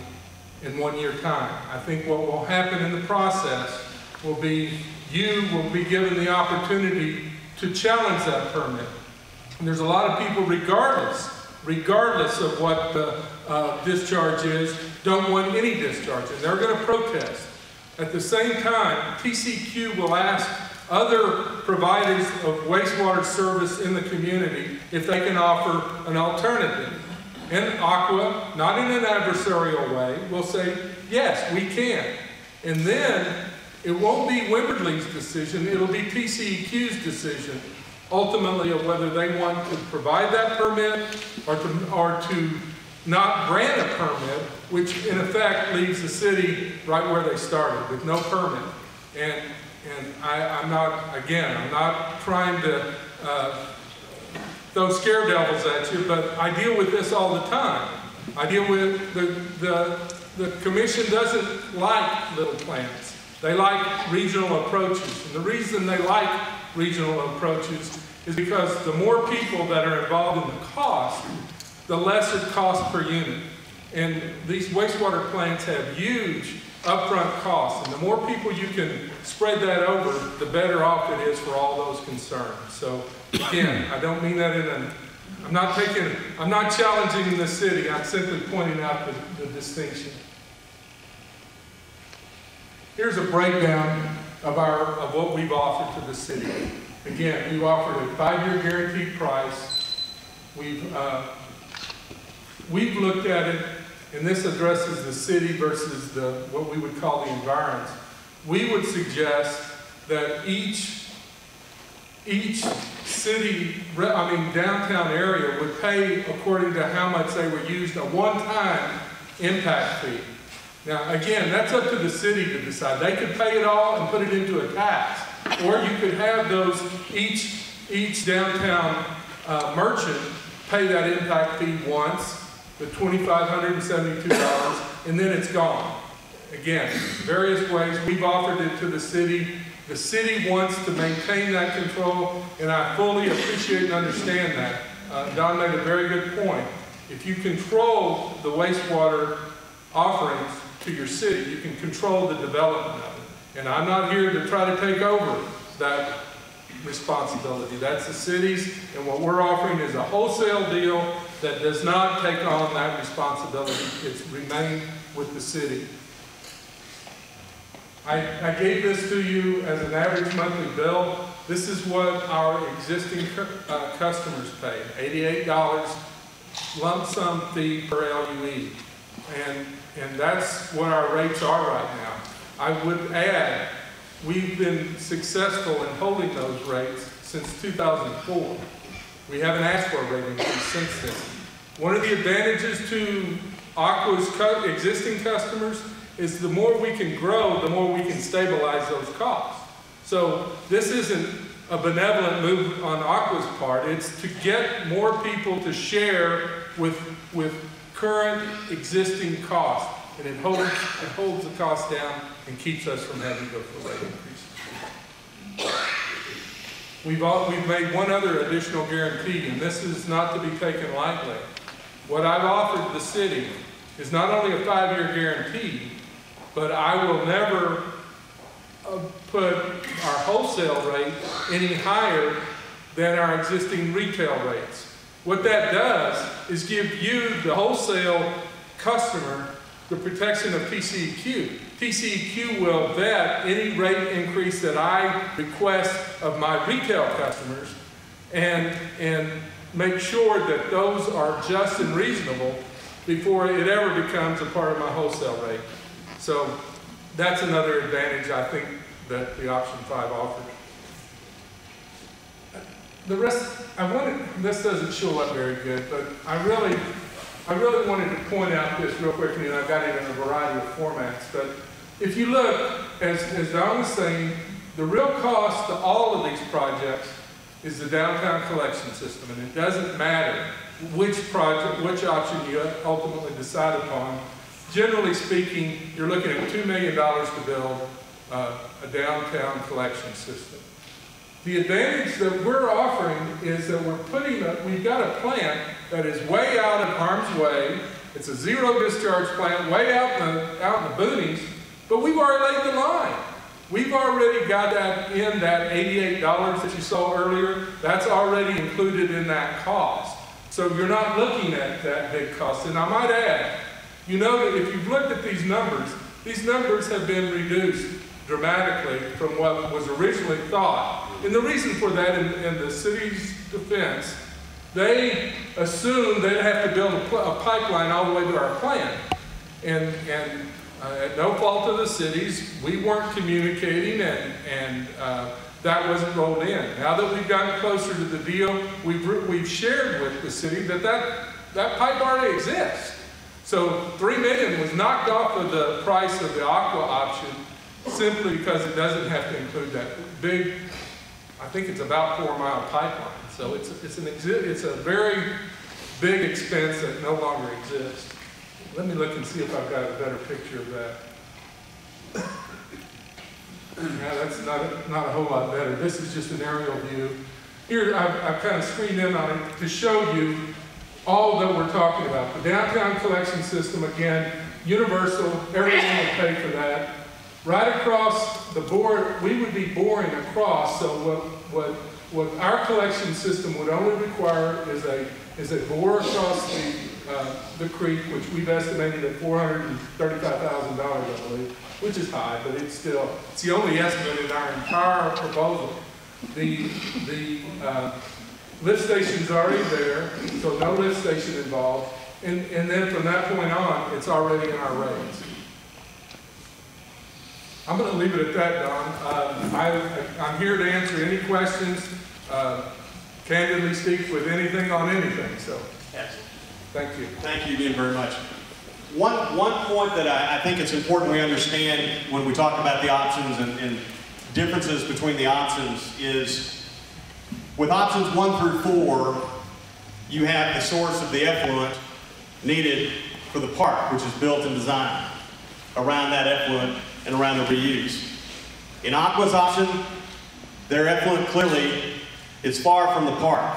in 1 year time. I think what will happen in the process will be you will be given the opportunity to challenge that permit. And there's a lot of people, regardless of what the discharge is, don't want any discharge, and they're going to protest. At the same time, TCEQ will ask other providers of wastewater service in the community if they can offer an alternative. And Aqua, not in an adversarial way, will say, yes, we can. And then it won't be Wimberley's decision, it'll be TCEQ's decision, ultimately, of whether they want to provide that permit or to not grant a permit, which in effect leaves the city right where they started, with no permit. And I'm not trying to throw scare devils at you, but I deal with this all the time. I deal with the commission doesn't like little plants. They like regional approaches. And the reason they like regional approaches is because the more people that are involved in the cost, the less it costs per unit. And these wastewater plants have huge upfront costs. And the more people you can spread that over, the better off it is for all those concerned. So again, I don't mean that I'm not challenging the city. I'm simply pointing out the distinction. Here's a breakdown of what we've offered to the city. Again, we've offered a 5-year guaranteed price. We've looked at it, and this addresses the city versus what we would call the environs. We would suggest that each city, downtown area would pay according to how much they were used, a one-time impact fee. Now, again, that's up to the city to decide. They could pay it all and put it into a tax. Or you could have those, each downtown merchant pay that impact fee once, the $2,572, and then it's gone. Again, various ways. We've offered it to the city. The city wants to maintain that control, and I fully appreciate and understand that. Don made a very good point. If you control the wastewater offerings to your city, you can control the development of it. And I'm not here to try to take over that responsibility. That's the city's, and what we're offering is a wholesale deal that does not take on that responsibility. It's remained with the city. I gave this to you as an average monthly bill. This is what our existing customers pay, $88 lump sum fee per LUE. And that's what our rates are right now. I would add, we've been successful in holding those rates since 2004. We haven't asked for a rate increase since then. One of the advantages to Aqua's existing customers is the more we can grow, the more we can stabilize those costs. So this isn't a benevolent move on Aqua's part. It's to get more people to share with current existing costs. And it holds the cost down and keeps us from having to go for rate increases. We've made one other additional guarantee, and this is not to be taken lightly. What I've offered the city is not only a 5-year guarantee, but I will never put our wholesale rate any higher than our existing retail rates. What that does is give you, the wholesale customer, the protection of TCEQ. TCEQ will vet any rate increase that I request of my retail customers and make sure that those are just and reasonable before it ever becomes a part of my wholesale rate. So that's another advantage I think that the option 5 offers. The rest, this doesn't show up very good, but I really wanted to point out this real quickly, and I've got it in a variety of formats. But if you look, as Don was saying, the real cost to all of these projects is the downtown collection system, and it doesn't matter which option you ultimately decide upon. Generally speaking, you're looking at $2 million to build a downtown collection system. The advantage that we're offering is that we've got a plant that is way out of harm's way. It's a zero discharge plant way out in the boonies, but we've already laid the line. We've already got that in that $88 that you saw earlier. That's already included in that cost. So you're not looking at that big cost. And I might add, you know that if you've looked at these numbers have been reduced dramatically from what was originally thought. And the reason for that, in the city's defense, they assumed they'd have to build a pipeline all the way to our plant. And at no fault of the cities, we weren't communicating, and that wasn't rolled in. Now that we've gotten closer to the deal, we've shared with the city that pipe already exists. So $3 million was knocked off of the price of the aqua option simply because it doesn't have to include that big, I think it's about 4-mile pipeline. So it's a very big expense that no longer exists. Let me look and see if I've got a better picture of that. Yeah, that's not a whole lot better. This is just an aerial view. Here, I've kind of screened in on it to show you all that we're talking about. The downtown collection system, again, universal, everyone will pay for that. Right across the board, we would be boring across, so what our collection system would only require is a bore across the creek, which we've estimated at $435,000, I believe, which is high, but it's the only estimate in our entire proposal. The lift station's already there, so no lift station involved, and then from that point on, it's already in our rates. I'm going to leave it at that, Don. I'm here to answer any questions, candidly speak with anything on anything, so. Excellent. Thank you. Thank you again very much. One point that I think it's important we understand when we talk about the options and differences between the options is with options 1 through 4, you have the source of the effluent needed for the park, which is built and designed around that effluent and around the reuse. In Aqua's option, their effluent clearly is far from the park.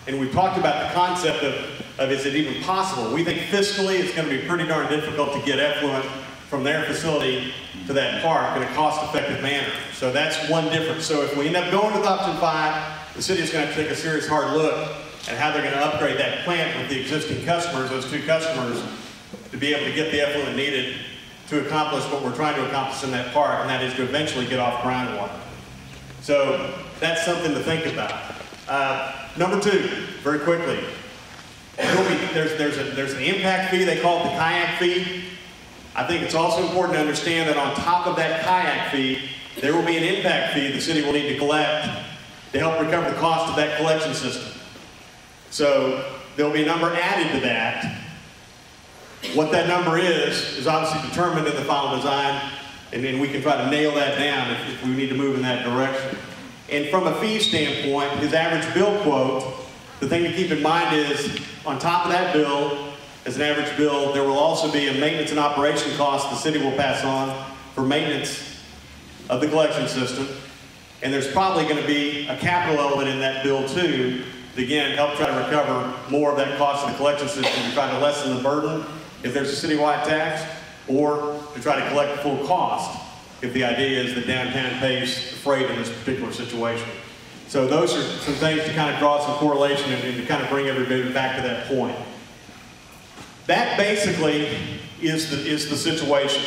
And we've talked about the concept of is it even possible? We think fiscally it's going to be pretty darn difficult to get effluent from their facility to that park in a cost-effective manner. So that's one difference. So if we end up going with option 5, the city is going to have to take a serious hard look at how they're going to upgrade that plant with the existing customers, those 2 customers, to be able to get the effluent needed to accomplish what we're trying to accomplish in that park, and that is to eventually get off groundwater. So that's something to think about. Number 2, very quickly, there's an impact fee, they call it the kayak fee. I think it's also important to understand that on top of that kayak fee, there will be an impact fee the city will need to collect to help recover the cost of that collection system. So there'll be a number added to that. What that number is obviously determined in the final design, and then we can try to nail that down if we need to move in that direction. And from a fee standpoint, his average bill quote, the thing to keep in mind is on top of that bill, as an average bill, there will also be a maintenance and operation cost the city will pass on for maintenance of the collection system. And there's probably going to be a capital element in that bill too, to again help try to recover more of that cost of the collection system to try to lessen the burden if there's a citywide tax, or to try to collect the full cost if the idea is that downtown pays the freight in this particular situation. So those are some things to kind of draw some correlation and to kind of bring everybody back to that point. That basically is the situation.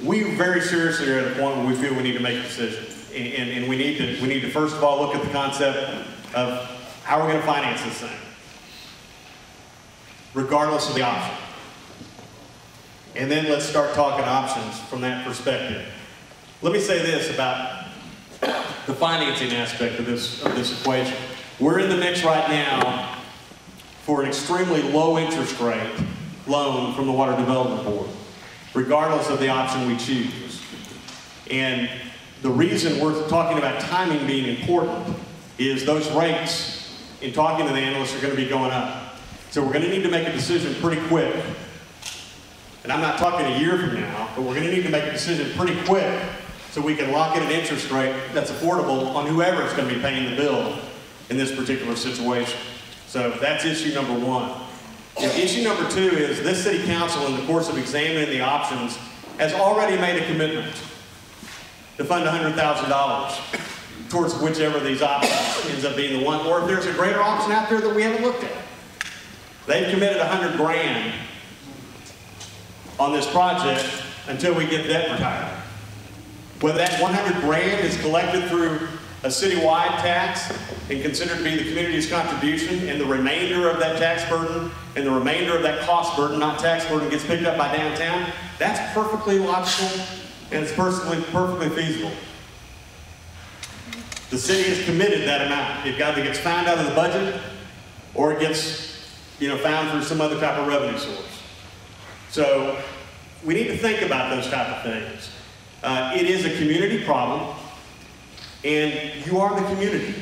We very seriously are at a point where we feel we need to make a decision. And we need to first of all look at the concept of how we're going to finance this thing, regardless of the option. And then let's start talking options from that perspective. Let me say this about the financing aspect of this equation. We're in the mix right now for an extremely low interest rate loan from the Water Development Board, regardless of the option we choose. And the reason we're talking about timing being important is those rates, in talking to the analysts, are going to be going up. So we're going to need to make a decision pretty quick. And I'm not talking a year from now, but we're going to need to make a decision pretty quick so we can lock in an interest rate that's affordable on whoever is going to be paying the bill in this particular situation. So that's issue number one. And issue number two is this city council, in the course of examining the options, has already made a commitment to fund $100,000 towards whichever of these options ends up being the one, or if there's a greater option out there that we haven't looked at. They've committed $100 grand on this project until we get debt retired. Whether that 100 grand is collected through a citywide tax and considered to be the community's contribution, and the remainder of that tax burden and the remainder of that cost burden, not tax burden, gets picked up by downtown, that's perfectly logical and it's perfectly feasible. The city has committed that amount. It either gets found out of the budget or it gets, found through some other type of revenue source. So we need to think about those type of things. It is a community problem, and you are the community.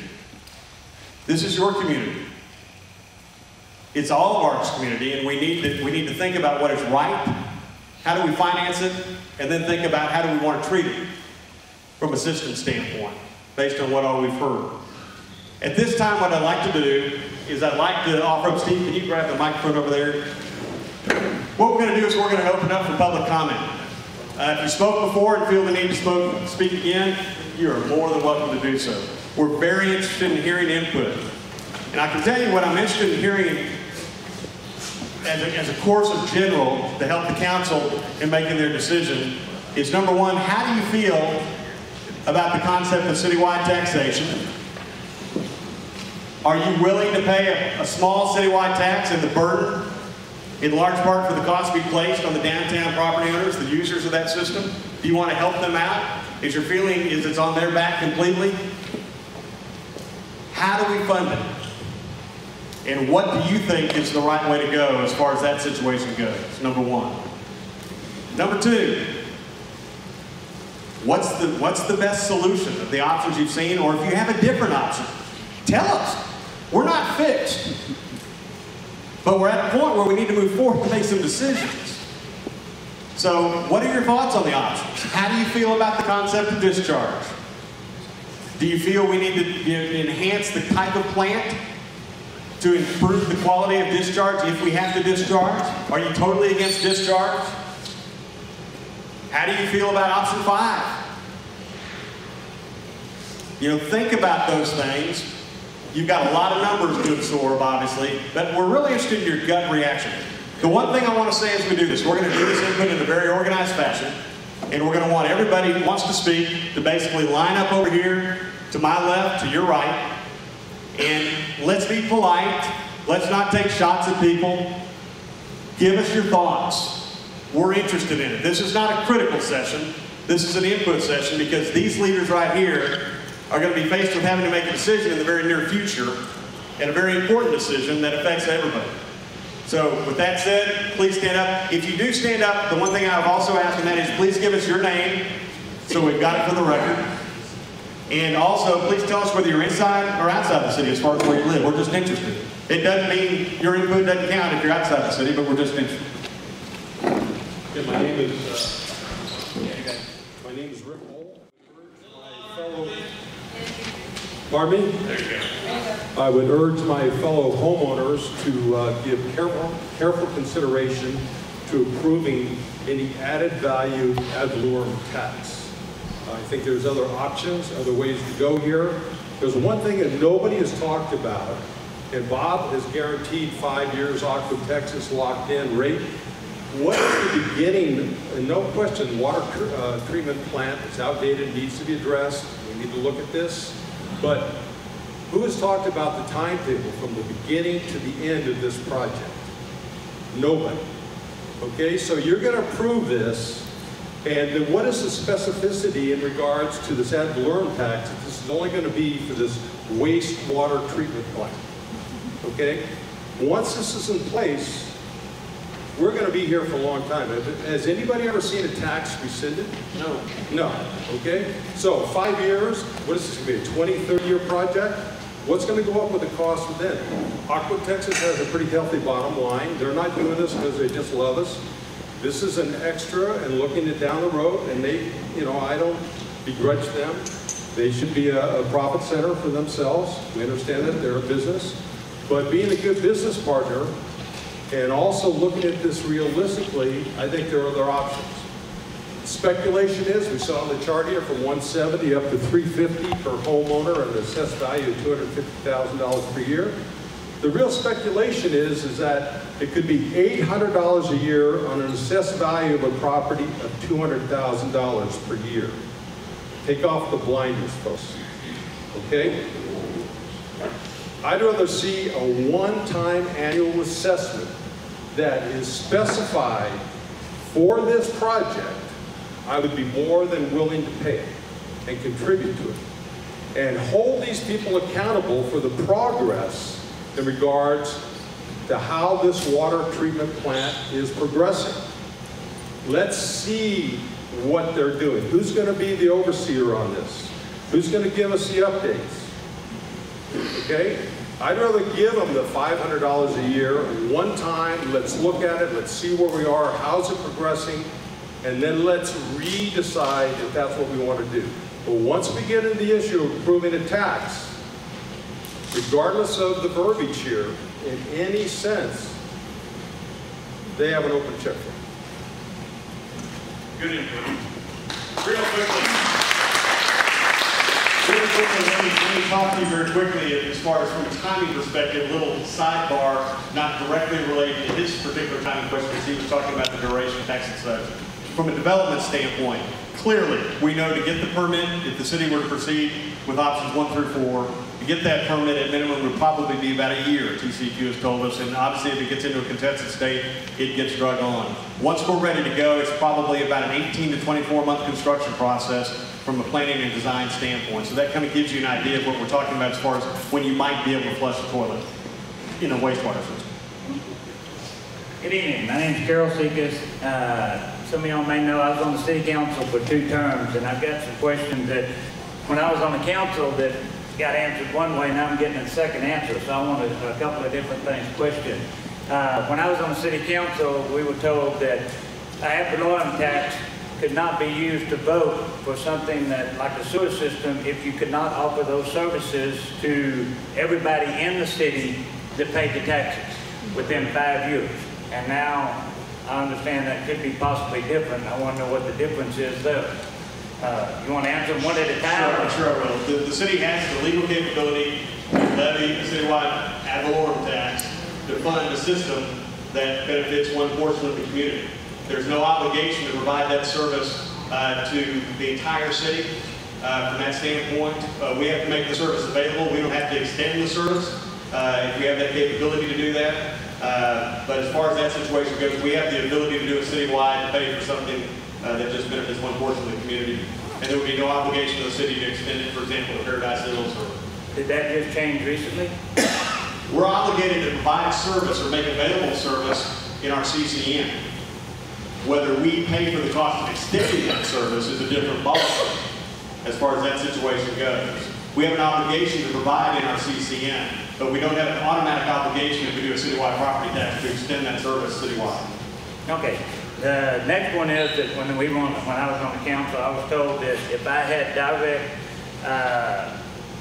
This is your community. It's all of our community, and we need to think about what is right, how do we finance it, and then think about how do we want to treat it from a system standpoint, based on what all we've heard. At this time, what I'd like to do is I'd like to offer up, Steve, can you grab the microphone over there? What we're going to do is we're going to open up for public comment. If you spoke before and feel the need to speak again, you are more than welcome to do so. We're very interested in hearing input. And I can tell you what I'm interested in hearing as a course of general to help the council in making their decision is, number one, how do you feel about the concept of citywide taxation? Are you willing to pay a small citywide tax and the burden, in large part for the cost to be placed on the downtown property owners, the users of that system? Do you want to help them out? Is your feeling it's on their back completely? How do we fund it? And what do you think is the right way to go as far as that situation goes? Number one. Number two, what's the best solution of the options you've seen? Or if you have a different option, tell us. We're not fixed. But we're at a point where we need to move forward and make some decisions. So what are your thoughts on the options? How do you feel about the concept of discharge? Do you feel we need to enhance the type of plant to improve the quality of discharge if we have to discharge? Are you totally against discharge? How do you feel about option 5? Think about those things. You've got a lot of numbers to absorb, obviously, but we're really interested in your gut reaction. The one thing I want to say as we do this, we're going to do this input in a very organized fashion, and we're going to want everybody who wants to speak to basically line up over here to my left, to your right, and let's be polite. Let's not take shots at people. Give us your thoughts. We're interested in it. This is not a critical session. This is an input session because these leaders right here are going to be faced with having to make a decision in the very near future, and a very important decision that affects everybody. So with that said, please stand up. If you do stand up, the one thing I've also asked, and that is please give us your name so we've got it for the record. And also, please tell us whether you're inside or outside the city as far as where you live. We're just interested. It doesn't mean your input doesn't count if you're outside the city, but we're just interested. Yeah, my name is Rick Hole. Pardon me? There you go. I would urge my fellow homeowners to give careful consideration to approving any added value ad valorem tax. I think there's other options, other ways to go here. There's one thing that nobody has talked about, and Bob has guaranteed 5 years Aqua Texas locked in rate. What is the beginning? And no question, water treatment plant is outdated, needs to be addressed. We need to look at this. But who has talked about the timetable from the beginning to the end of this project? Nobody. Okay, so you're going to approve this, and then what is the specificity in regards to this ad valorem tax if this is only going to be for this wastewater treatment plant? Okay? Once this is in place, we're going to be here for a long time. Has anybody ever seen a tax rescinded? No. No. Okay? So 5 years, what is this going to be, a 20, 30-year project? What's going to go up with the cost then? Aqua Texas has a pretty healthy bottom line. They're not doing this because they just love us. This is an extra and looking it down the road, and they, I don't begrudge them. They should be a profit center for themselves. We understand that they're a business. But being a good business partner and also looking at this realistically, I think there are other options. Speculation is, we saw on the chart here, from 170 up to 350 per homeowner and an assessed value of $250,000 per year. The real speculation is that it could be $800 a year on an assessed value of a property of $200,000 per year. Take off the blinders, folks, okay? I'd rather see a one-time annual assessment that is specified for this project. I would be more than willing to pay it and contribute to it and hold these people accountable for the progress in regards to how this water treatment plant is progressing. Let's see what they're doing. Who's going to be the overseer on this? Who's going to give us the updates? Okay? I'd rather give them the $500 a year one time. Let's look at it. Let's see where we are. How's it progressing? And then let's re-decide if that's what we want to do. But once we get into the issue of approving a tax, regardless of the verbiage here, in any sense, they have an open checkbook. Good input. Real quickly, let me talk to you very quickly as far as from a timing perspective, a little sidebar, not directly related to his particular timing question, because he was talking about the duration of tax and such. From a development standpoint, clearly, we know to get the permit, if the city were to proceed with options 1 through 4, to get that permit at minimum would probably be about a year, TCEQ has told us, and obviously if it gets into a contested state, it gets drug on. Once we're ready to go, it's probably about an 18 to 24 month construction process from a planning and design standpoint. So that kind of gives you an idea of what we're talking about as far as when you might be able to flush a toilet in a wastewater system. Good evening, my name is Carol Sekas. Some of y'all may know I was on the city council for 2 terms, and I've got some questions that when I was on the council that got answered one way, now I'm getting a second answer, so I wanted a couple of different things questioned. When I was on the city council, we were told that a ad valorem tax could not be used to vote for something that, like a sewer system, if you could not offer those services to everybody in the city that paid the taxes within 5 years. And now I understand that could be possibly different. I want to know what the difference is there. You want to answer them one at a time? Sure, I will. The city has the legal capability to levy a citywide ad valorem tax to fund a system that benefits one portion of the community. There's no obligation to provide that service to the entire city. From that standpoint, we have to make the service available. We don't have to extend the service if we have that capability to do that. But as far as that situation goes, we have the ability to do it citywide to pay for something that just benefits one portion of the community. And there would be no obligation to the city to extend it, for example, to Paradise Hills. Did that just change recently? We're obligated to provide service or make available service in our CCN. Whether we pay for the cost of extending that service is a different ballgame as far as that situation goes. We have an obligation to provide in our CCN, but we don't have an automatic obligation if we do a citywide property tax to extend that service citywide. Okay. The next one is that when I was on the council, I was told that if I had direct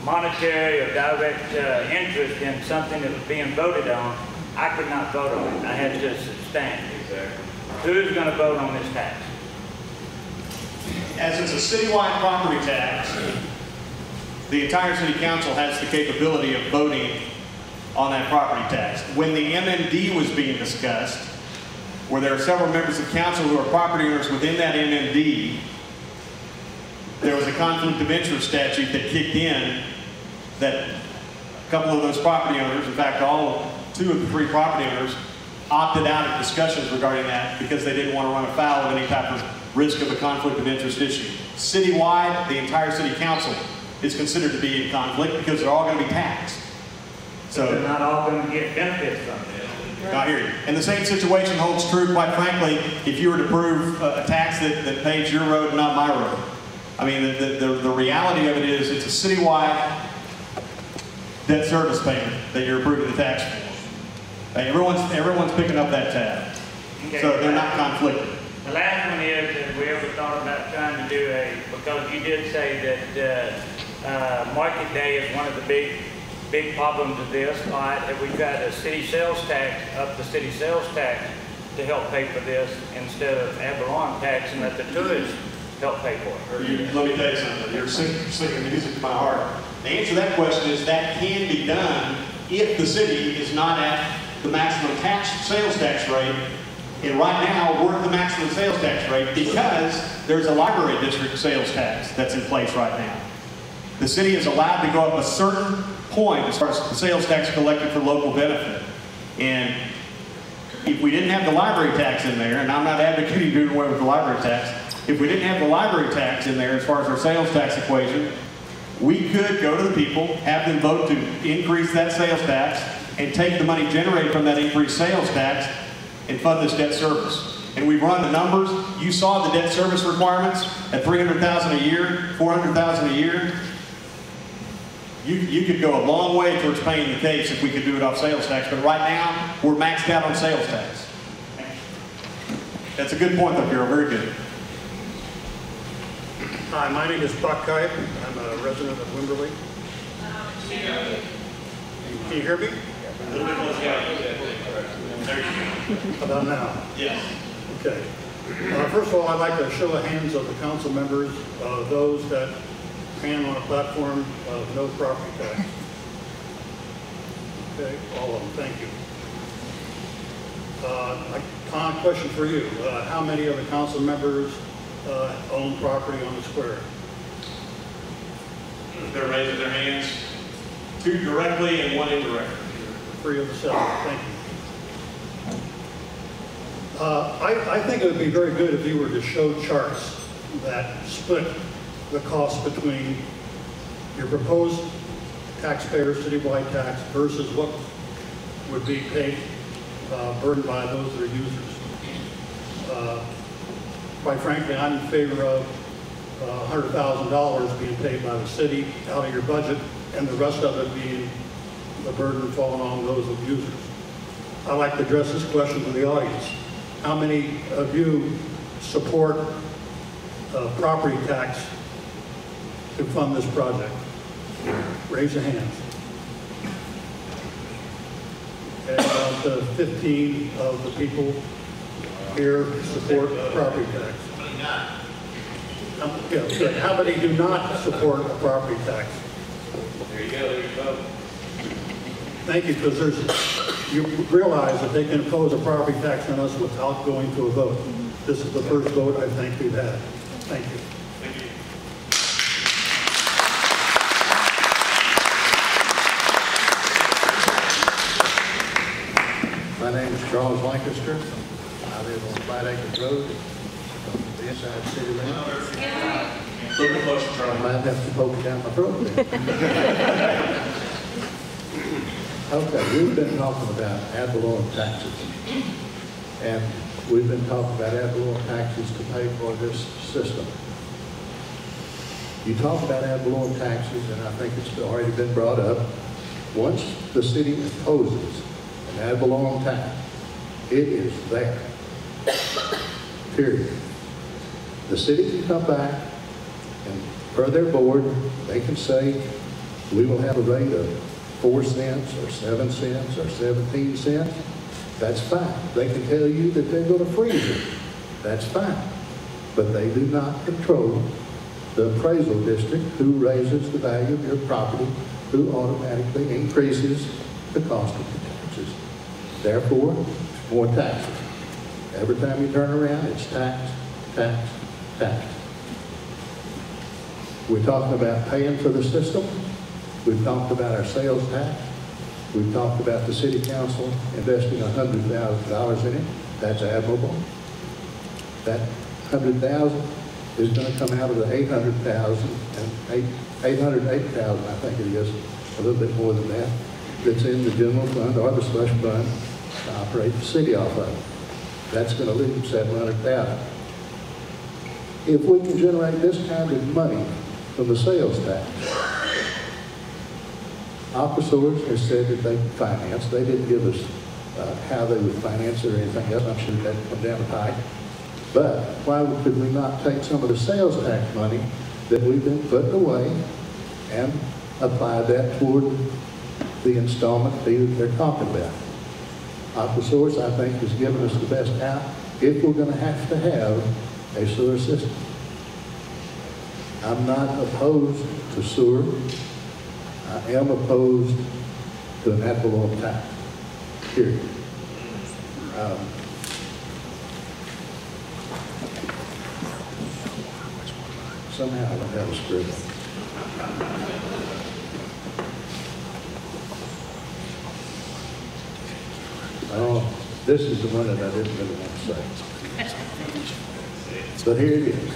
monetary or direct interest in something that was being voted on, I could not vote on it. I had to abstain. Who's going to vote on this tax? As it's a citywide property tax, the entire city council has the capability of voting on that property tax. When the MMD was being discussed, where there are several members of council who are property owners within that MMD, there was a conflict of interest statute that kicked in that a couple of those property owners, in fact 2 of the 3 property owners, opted out of discussions regarding that because they didn't want to run afoul of any type of risk of a conflict of interest issue. Citywide, the entire city council is considered to be in conflict because they're all going to be taxed. So they're not all going to get benefits from it. I hear you. And the same situation holds true, quite frankly, if you were to approve a tax that pays your road and not my road. I mean, the reality of it is it's a citywide debt service payment that you're approving the tax for. Everyone's picking up that tab. Okay. So they're not conflicted. The last one is that we ever thought about trying to do because you did say that Market Day is one of the big big problem to this. All right, have we got a city sales tax, up the city sales tax to help pay for this instead of ad valorem tax and let the tourists help pay for it? Let me tell you something. You're singing music to my heart. The answer to that question is that can be done if the city is not at the maximum sales tax rate. And right now, we're at the maximum sales tax rate because there's a library district sales tax that's in place right now. The city is allowed to go up a certain point as far as the sales tax collected for local benefit. And if we didn't have the library tax in there, and I'm not advocating doing away with the library tax, if we didn't have the library tax in there as far as our sales tax equation, we could go to the people, have them vote to increase that sales tax, and take the money generated from that increased sales tax and fund this debt service. And we've run the numbers. You saw the debt service requirements at $300,000 a year, $400,000 a year. You could go a long way towards paying the case if we could do it off sales tax, but right now, we're maxed out on sales tax. That's a good point, though, Carol. Very good. Hi, my name is Buck Kite. I'm a resident of Wimberley. Can you hear me? A little bit closer. There you go. How about now? Yes. Okay. First of all, I'd like to show of hands of the council members, those that stand on a platform of no property tax. Okay, all of them. Thank you. A question for you. How many of the council members own property on the square? They're raising their hands. 2 directly and 1 indirectly. 3 of the 7. Thank you. I think it would be very good if you were to show charts that split the cost between your proposed taxpayer citywide tax versus what would be paid, burdened by those that are users. Quite frankly, I'm in favor of $100,000 being paid by the city out of your budget and the rest of it being the burden falling on those of users. I'd like to address this question to the audience. How many of you support property tax to fund this project? Raise your hands. Okay, about 15 of the people here support property tax. Yeah, good. How many do not support a property tax? There you go. There you go. Thank you, because you realize that they can impose a property tax on us without going to a vote. This is the first vote I think we've had. Thank you. Thank you. My name is Charles Lancaster. I live on Flat Acres Road, the inside city limits. A little bit closer, I Charlie. might have to poke it down my throat then. Okay, we've been talking about ad valorem taxes. And we've been talking about ad valorem taxes to pay for this system. You talk about ad valorem taxes, and I think it's already been brought up. Once the city imposes an ad valorem tax, it is there. Period. The city can come back and per their board, they can say, we will have a rate of 4 cents or 7 cents or 17 cents. That's fine. They can tell you that they're going to freeze it. That's fine. But they do not control the appraisal district, who raises the value of your property, who automatically increases the cost of the taxes. Therefore, more taxes. Every time you turn around, it's tax, tax, tax. We're talking about paying for the system. We've talked about our sales tax. We've talked about the city council investing $100,000 in it. That's admirable. That $100,000 is going to come out of the $800,000 and $808,000, I think it is, a little bit more than that, that's in the general fund or the slush fund to operate the city off of. That's going to leave $700,000. If we can generate this kind of money from the sales tax, Aquasource has said that they finance. They didn't give us how they would finance it or anything else. I'm sure that would come down the pike. But why could we not take some of the sales tax money that we've been putting away and apply that toward the installment fee that they're talking about. AquaSource, I think, has given us the best out if we're going to have a sewer system. I'm not opposed to sewer. I am opposed to an ad valorem tax, period. Somehow I don't have a script. Oh, this is the one that I didn't really want to say. But here it is.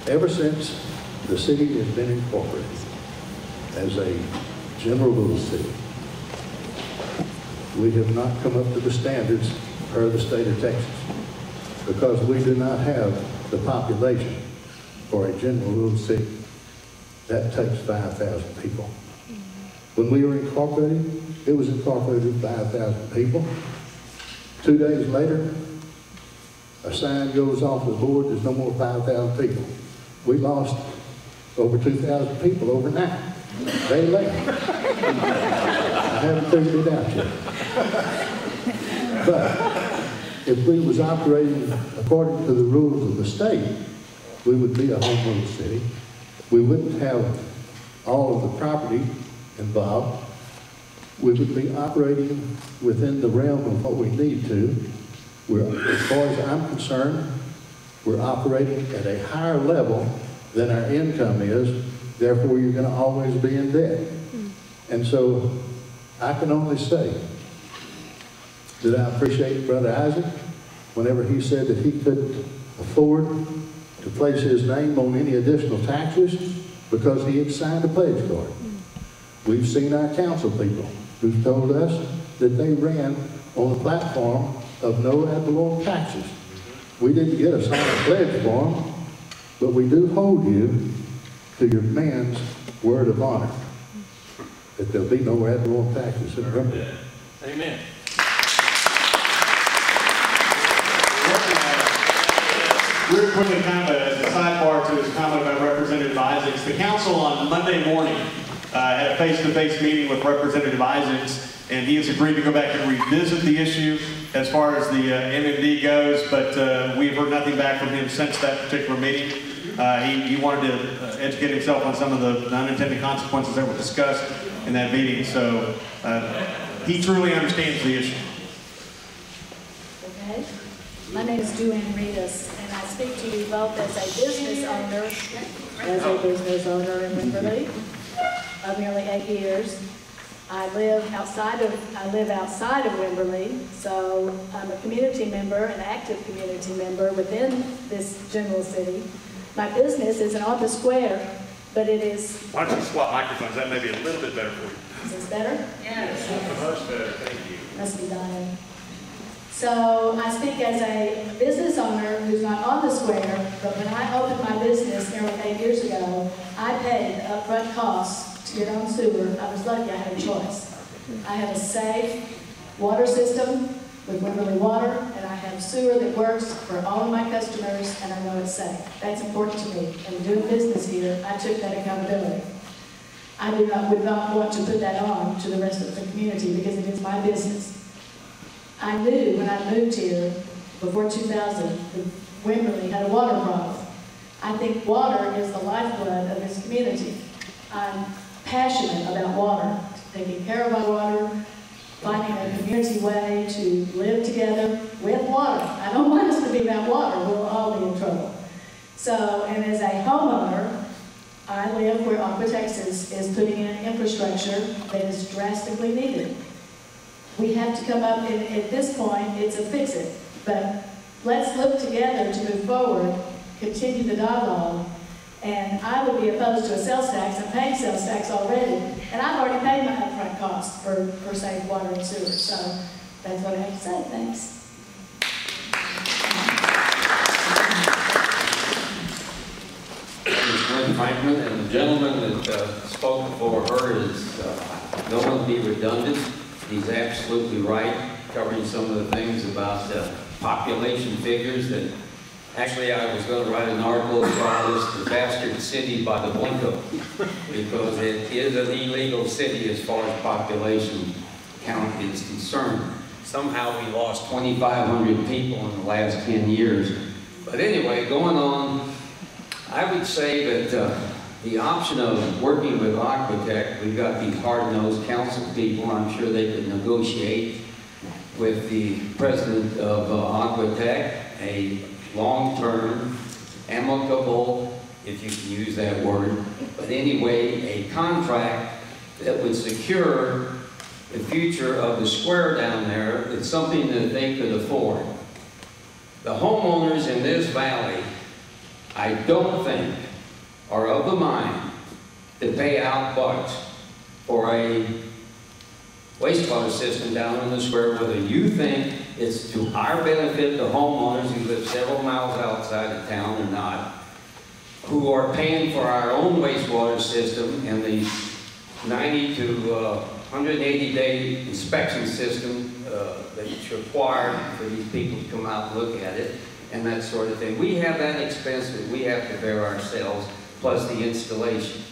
Ever since the city has been incorporated as a general rule city, we have not come up to the standards per the state of Texas because we do not have the population for a general rule city. That takes 5,000 people. When we were incorporated, it was incorporated with 5,000 people. 2 days later, a sign goes off the board, there's no more 5,000 people. We lost over 2,000 people overnight. They left. I haven't figured it out yet. But if we was operating according to the rules of the state, we would be a home rule city. We wouldn't have all of the property involved. We would be operating within the realm of what we need to. As far as I'm concerned, we're operating at a higher level than our income is, therefore you're going to always be in debt. And so I can only say that I appreciate Brother Isaac whenever he said that he couldn't afford to place his name on any additional taxes because he had signed a pledge card. We've seen our council people who've told us that they ran on the platform of no ad valorem taxes. We didn't get a signed pledge form, but we do hold you to your man's word of honor that there'll be no ad valorem taxes in Wimberley. Amen. Real quickly, kind of as a sidebar to his comment about Representative Isaacs, the council on Monday morning had a face-to-face meeting with Representative Isaacs, and he has agreed to go back and revisit the issue as far as the MMD goes, but we've heard nothing back from him since that particular meeting. He wanted to educate himself on some of the unintended consequences that were discussed in that meeting, so he truly understands the issue. Okay. My name is Duane Reedus, and I speak to you both as a business owner in Wimberley of nearly 8 years. I live outside of Wimberley, so I'm a community member, an active community member within this general city. My business isn't on the square, but it is. Why don't you swap microphones? That may be a little bit better for you. Is this better? Yes. Much better, thank you. Must be dying. So I speak as a business owner who's not on the square, but when I opened my business nearly 8 years ago, I paid the upfront costs to get on sewer. I was lucky I had a choice. I have a safe water system with Wimberley Water, and I have sewer that works for all of my customers, and I know it's safe. That's important to me. And doing business here, I took that accountability. I would not want to put that on to the rest of the community because it is my business. I knew when I moved here before 2000 that Wimberley had a water problem. I think water is the lifeblood of this community. I'm passionate about water, taking care of our water, finding a community way to live together with water. I don't want us to be about water, we'll all be in trouble. So, and as a homeowner, I live where Aqua Texas is putting in infrastructure that is drastically needed. We have to come up, and at this point, it's a fix-it. But let's look together to move forward, continue the dialogue, and I would be opposed to a sales tax. I'm paying sales tax already, and I've already paid my upfront costs for safe water and sewer. So that's what I have to say. Thanks. Glenn Franklin, and the gentleman that spoke before her is, no one be redundant. He's absolutely right, covering some of the things about population figures that Actually, I was going to write an article about this, the bastard city by the Blanco, because it is an illegal city as far as population count is concerned. Somehow we lost 2,500 people in the last 10 years. But anyway, going on, I would say that the option of working with Aquatech, we've got these hard-nosed council people. I'm sure they could negotiate with the president of Aquatech a long-term, amicable, if you can use that word, but anyway, a contract that would secure the future of the square down there. It's something that they could afford. The homeowners in this valley, I don't think, are of the mind to pay out bucks for a wastewater system down in the square, whether you think it's to our benefit, the homeowners who live several miles outside of town or not, who are paying for our own wastewater system and the 90 to 180-day inspection system that's required for these people to come out and look at it and that sort of thing. We have that expense that we have to bear ourselves, plus the installation.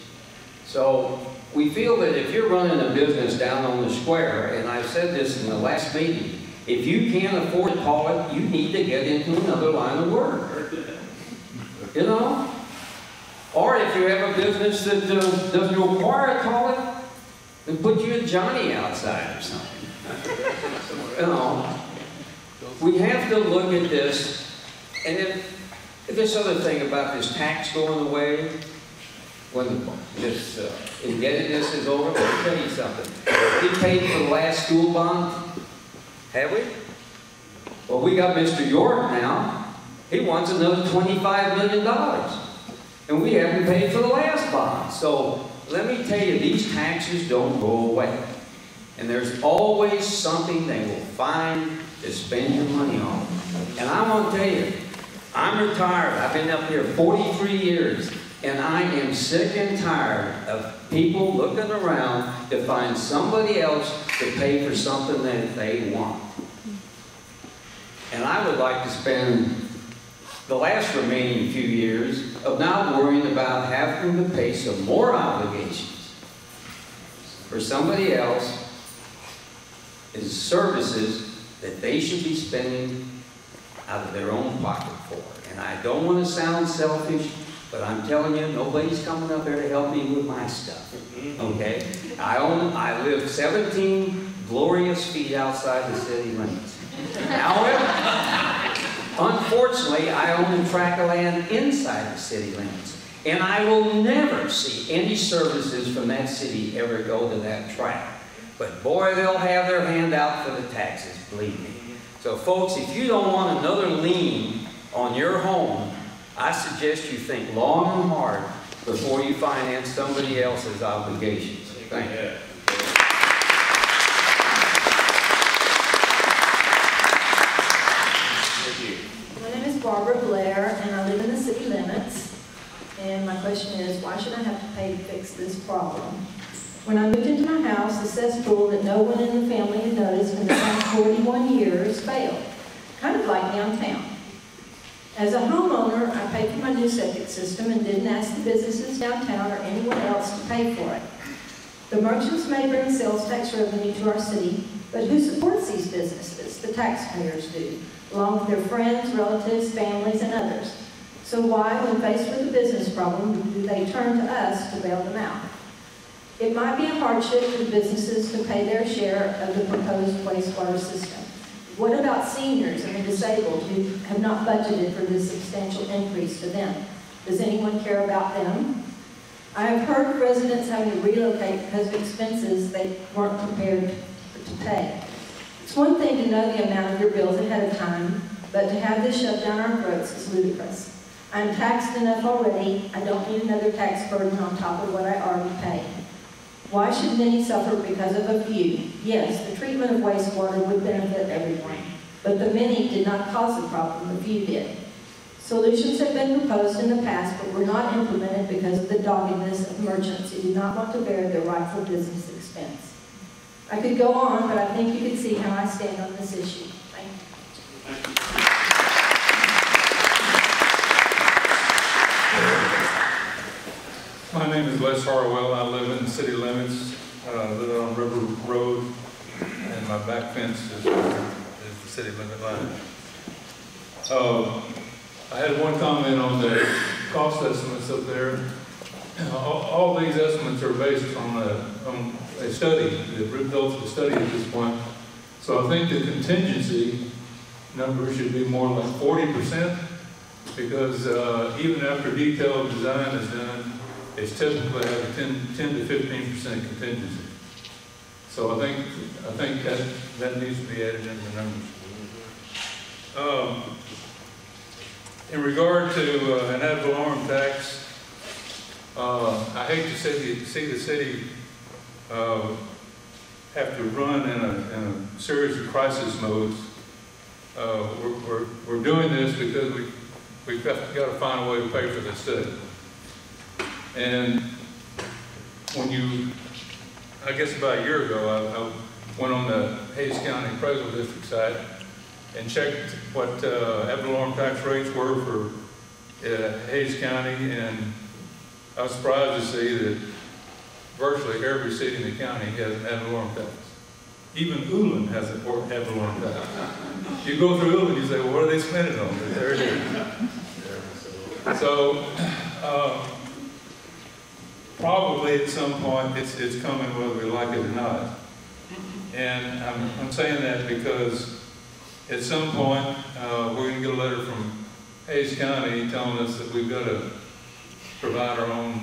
So we feel that if you're running a business down on the square, and I've said this in the last meeting, if you can't afford to call it, you need to get into another line of work. You know? Or if you have a business that doesn't require a call it, then put you a Johnny outside or something. You know? We have to look at this, and then this other thing about this tax going away, when this indebtedness is over, let me tell you something. We paid for the last school bond. Have we? Well, we got Mr. York now. He wants another $25 million. And we haven't paid for the last bond. So let me tell you, these taxes don't go away. And there's always something they will find to spend your money on. And I want to tell you, I'm retired. I've been up here 43 years. And I am sick and tired of people looking around to find somebody else to pay for something that they want. And I would like to spend the last remaining few years of not worrying about having to pay some more obligations for somebody else is services that they should be spending out of their own pocket for. And I don't want to sound selfish, but I'm telling you, nobody's coming up there to help me with my stuff, okay? I live 17 glorious feet outside the city limits. However, unfortunately, I own a tract of land inside the city limits, and I will never see any services from that city ever go to that tract. But boy, they'll have their hand out for the taxes, believe me. So folks, if you don't want another lien on your home, I suggest you think long and hard before you finance somebody else's obligations. Thank you. My name is Barbara Blair, and I live in the city limits. And my question is, why should I have to pay to fix this problem? When I moved into my house, the cesspool that no one in the family had noticed in the past 41 years failed, kind of like downtown. As a homeowner, I paid for my new septic system and didn't ask the businesses downtown or anyone else to pay for it. The merchants may bring sales tax revenue to our city, but who supports these businesses? The taxpayers do, along with their friends, relatives, families, and others. So why, when faced with a business problem, do they turn to us to bail them out? It might be a hardship for the businesses to pay their share of the proposed wastewater system. What about seniors and the disabled who have not budgeted for this substantial increase to them? Does anyone care about them? I have heard of residents having to relocate because of expenses they weren't prepared to pay. It's one thing to know the amount of your bills ahead of time, but to have this shoved down our throats is ludicrous. I'm taxed enough already. I don't need another tax burden on top of what I already pay. Why should many suffer because of a few? Yes, the treatment of wastewater would benefit everyone, but the many did not cause the problem, the few did. Solutions have been proposed in the past, but were not implemented because of the doggedness of merchants who did not want to bear their rightful business expense. I could go on, but I think you can see how I stand on this issue. Thank you. is Les Harwell. I live in the city limits, live on River Road, and my back fence is the city limit line. I had one comment on the cost estimates up there. All these estimates are based on a study, the results of the study at this point. So I think the contingency number should be more like 40%, because even after detailed design is done, it's typically have a 10 to 15% contingency. So I think that needs to be added into the numbers. In regard to an ad valorem tax, I hate to see the city have to run in a series of crisis modes. We're doing this because we've got to find a way to pay for this study. And I guess about a year ago, I went on the Hayes County Appraisal District site and checked what ad valorem tax rates were for Hayes County, and I was surprised to see that virtually every city in the county has an ad valorem tax. Even Ulen has an ad valorem tax. You go through Ulen, you say, well, what are they spending on? But there it is. So, probably at some point it's coming whether we like it or not. And I'm saying that because at some point we're going to get a letter from Hayes County telling us that we've got to provide our own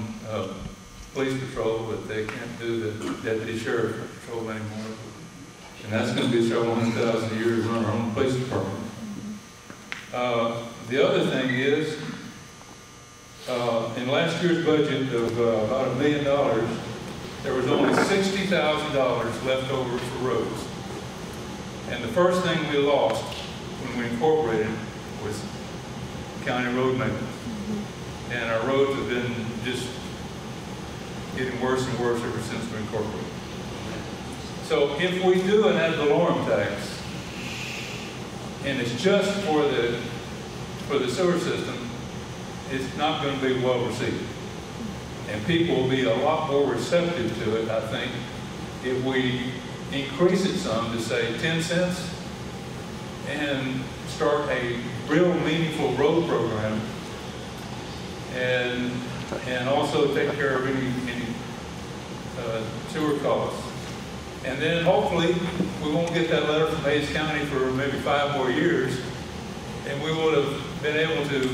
police patrol, but they can't do the deputy sheriff patrol anymore. And that's going to be several $100,000 a year to run our own police department. The other thing is, in last year's budget of about $1 million, there was only $60,000 left over for roads. And the first thing we lost when we incorporated was county road maintenance. And our roads have been just getting worse and worse ever since we incorporated. So if we do an ad valorem tax, and it's just for the sewer system, it's not going to be well received. And people will be a lot more receptive to it, I think, if we increase it some to say 10 cents and start a real meaningful road program, and also take care of any sewer costs. And then hopefully we won't get that letter from Hayes County for maybe 5 more years, and we would have been able to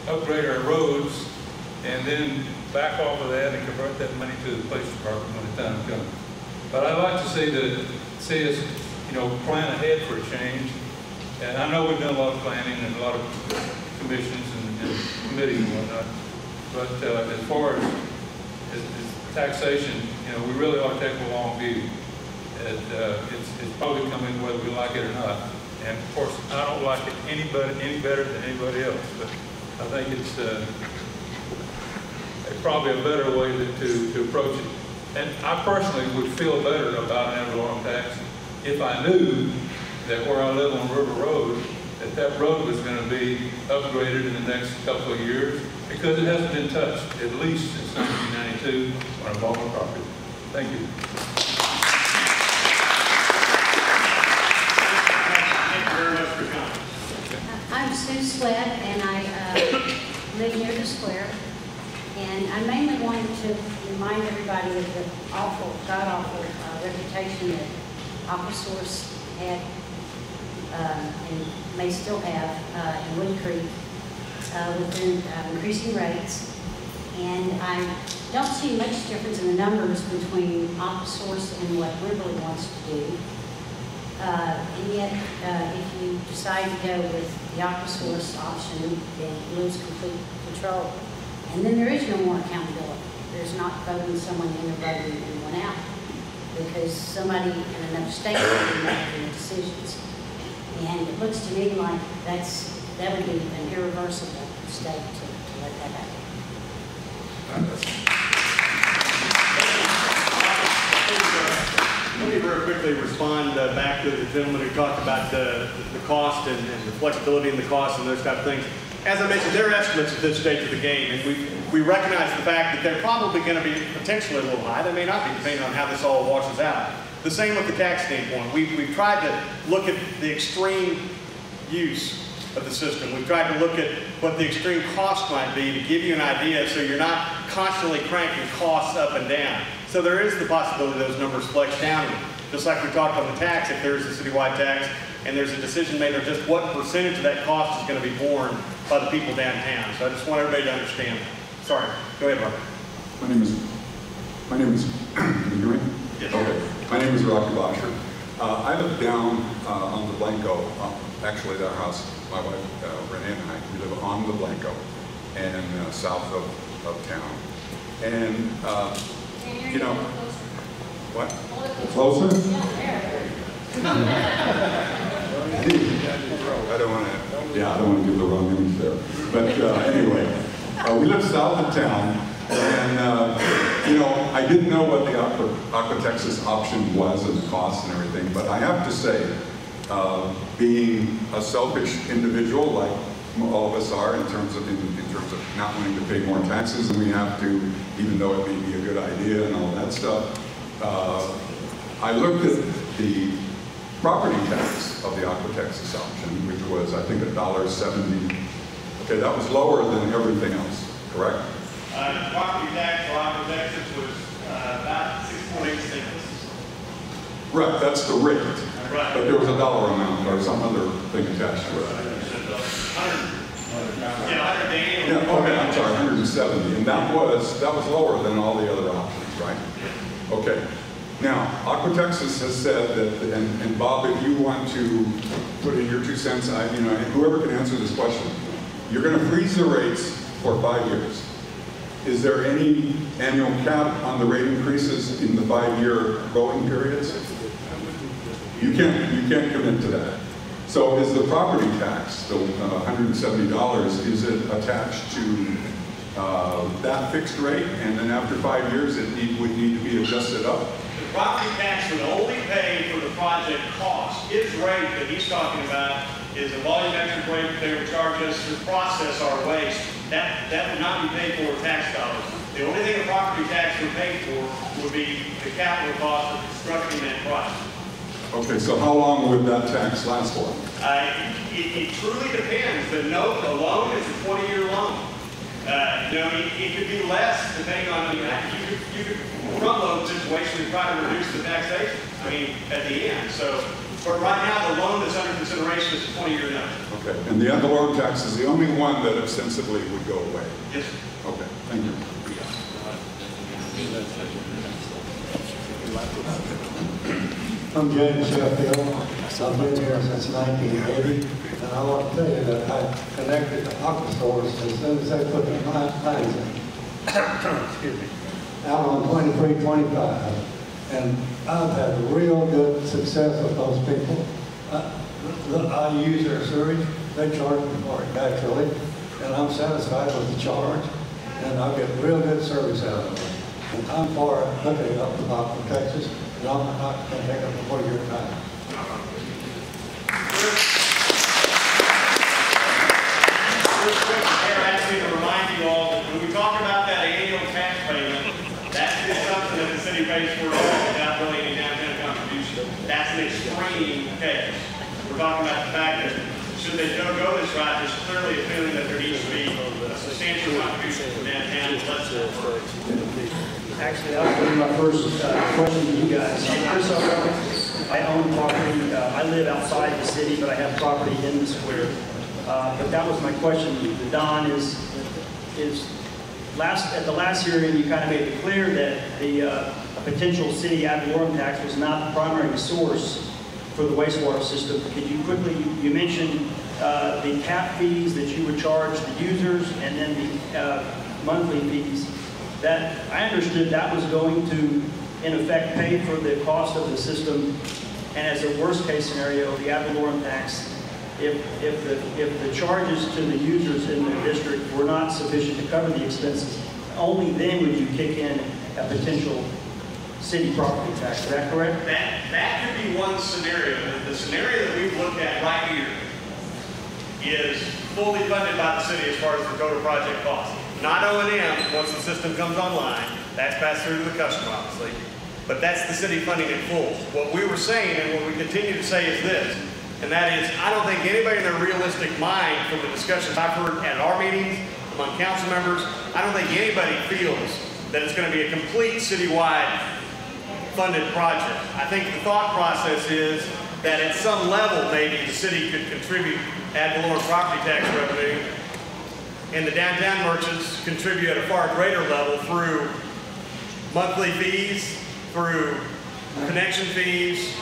upgrade our roads and then back off of that and convert that money to the police department when the time comes. But I'd like to see us, plan ahead for a change. And I know we've done a lot of planning and a lot of commissions and committees and whatnot. But as far as taxation, we really ought to take a long view. It's probably coming whether we like it or not. And of course, I don't like it any better than anybody else. But I think it's probably a better way to approach it. And I personally would feel better about an ad valorem tax if I knew that where I live on River Road, that road was going to be upgraded in the next couple of years, because it hasn't been touched at least since 1992 when I bought my property. Thank you. Thank you very much for coming. I'm Sue Sled, and I live near the square. And I mainly wanted to remind everybody of the god-awful reputation that Aquasource had and may still have in Wood Creek with increasing rates. And I don't see much difference in the numbers between Aquasource and what Wimberley wants to do. And yet, if you decide to go with the Aquasource option, then you lose complete control. And then there is no more accountability. There's not voting someone in or voting anyone out, because somebody in another state is making the decisions. And it looks to me like that would be an irreversible mistake to let that happen. Let me very quickly respond back to the gentleman who talked about the cost and the flexibility in the cost and those type of things. as I mentioned, they're estimates at this stage of the game, and we recognize the fact that they're probably going to be potentially a little high. They may not be, depending on how this all washes out. The same with the tax standpoint. We've tried to look at the extreme use of the system. We've tried to look at what the extreme cost might be to give you an idea so you're not constantly cranking costs up and down. So there is the possibility those numbers flex downward. Just like we talked on the tax, if there's a citywide tax and there's a decision made of just what percentage of that cost is going to be borne by the people downtown. So I just want everybody to understand that. Sorry, go ahead, Robert. My name is, can you hear me? Yes. Okay. My name is Rocky Bosher. I live down on the Blanco. Actually, our house, my wife Renee and I, we live on the Blanco and south of town. And, you know, what? Closer? I don't want to give the wrong image there. But anyway, we live south of town, and you know, I didn't know what the Aqua Texas option was and the costs and everything, but I have to say, being a selfish individual like all of us are in terms of not wanting to pay more taxes than we have to, even though it may be a good idea and all that stuff, I looked at the property tax of the Aqua Texas option, which was, I think, $1.70. Okay, that was lower than everything else, correct? Property tax for Aqua Texas was about 6.8 cents. Right, that's the rate. Right. But there was a dollar amount or some other thing attached to it. 100. Yeah, okay, I'm sorry, 170. And that was lower than all the other options, right? Okay. Now, Aqua Texas has said that, and Bob, if you want to put in your 2 cents, you know, whoever can answer this question, you're going to freeze the rates for 5 years. Is there any annual cap on the rate increases in the 5-year rolling periods? You can't commit to that. So is the property tax, the $170, is it attached to that fixed rate, and then after 5 years it would need to be adjusted up? The property tax would only pay for the project cost. His rate that he's talking about is a volumetric rate that they would charge us to process our waste. That would not be paid for with tax dollars. The only thing a property tax would pay for would be the capital cost of constructing that project. Okay, so how long would that tax last for? It truly depends. The note, the loan is a 20-year loan. You know, it could be less depending on, you could front load the situation and try to reduce the taxation, I mean, at the end. So, but right now, the loan that's under consideration is a 20-year note. Okay, and the ad valorem tax is the only one that ostensibly would go away? Yes. Okay, thank you. I'm James Sheffield. I've been here since 1980, and I want to tell you that I connected to Aqua Source as soon as they put the lines in. Excuse me. Out on 2325, and I've had real good success with those people. I use their sewage. They charge me for it naturally, and I'm satisfied with the charge, and I get real good service out of it. And I'm for hooking up to Aqua Texas. I'm not going to take up more of your time. Mayor asked me to remind you all that when we talk about that annual tax payment, that is something that the city pays for all without really any downtown contribution. That's an extreme case. We're talking about the fact that should they go this route, there's clearly a feeling that there needs to be a substantial contribution from downtown. Actually, that was my first question to you guys. Chris, I own property. I live outside the city, but I have property in the square. But that was my question. Don is at the last hearing, you kind of made it clear that the potential city ad valorem tax was not the primary source for the wastewater system. Could you quickly, you mentioned the cap fees that you would charge the users, and then the monthly fees. That I understood that was going to, in effect, pay for the cost of the system, and as a worst case scenario, the ad valorem tax, if the charges to the users in the district were not sufficient to cover the expenses, only then would you kick in a potential city property tax. Is that correct? That could be one scenario. The scenario that we've looked at right here is fully funded by the city as far as the total project cost. Not O&M, once the system comes online, that's passed through to the customer, obviously. But that's the city funding it full. What we were saying and what we continue to say is this, and that is, I don't think anybody in their realistic mind, from the discussions I've heard at our meetings, among council members, I don't think anybody feels that it's going to be a complete citywide funded project. I think the thought process is that at some level, maybe the city could contribute ad valorem property tax revenue, and the downtown merchants contribute at a far greater level through monthly fees, through connection fees,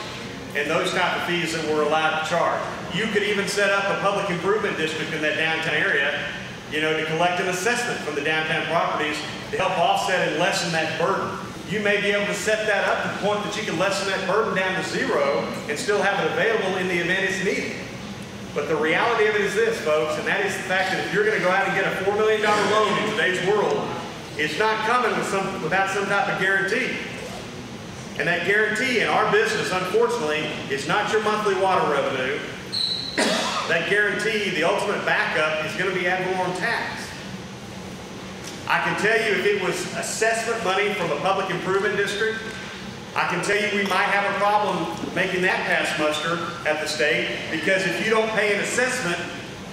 and those type of fees that we're allowed to charge. You could even set up a public improvement district in that downtown area, you know, to collect an assessment from the downtown properties to help offset and lessen that burden. You may be able to set that up to the point that you can lessen that burden down to zero and still have it available in the event it's needed. But the reality of it is this, folks, and that is the fact that if you're going to go out and get a $4 million loan in today's world, it's not coming without some type of guarantee. And that guarantee in our business, unfortunately, is not your monthly water revenue. That guarantee, the ultimate backup, is going to be ad valorem tax. I can tell you if it was assessment money from a public improvement district, I can tell you we might have a problem making that pass muster at the state, because if you don't pay an assessment,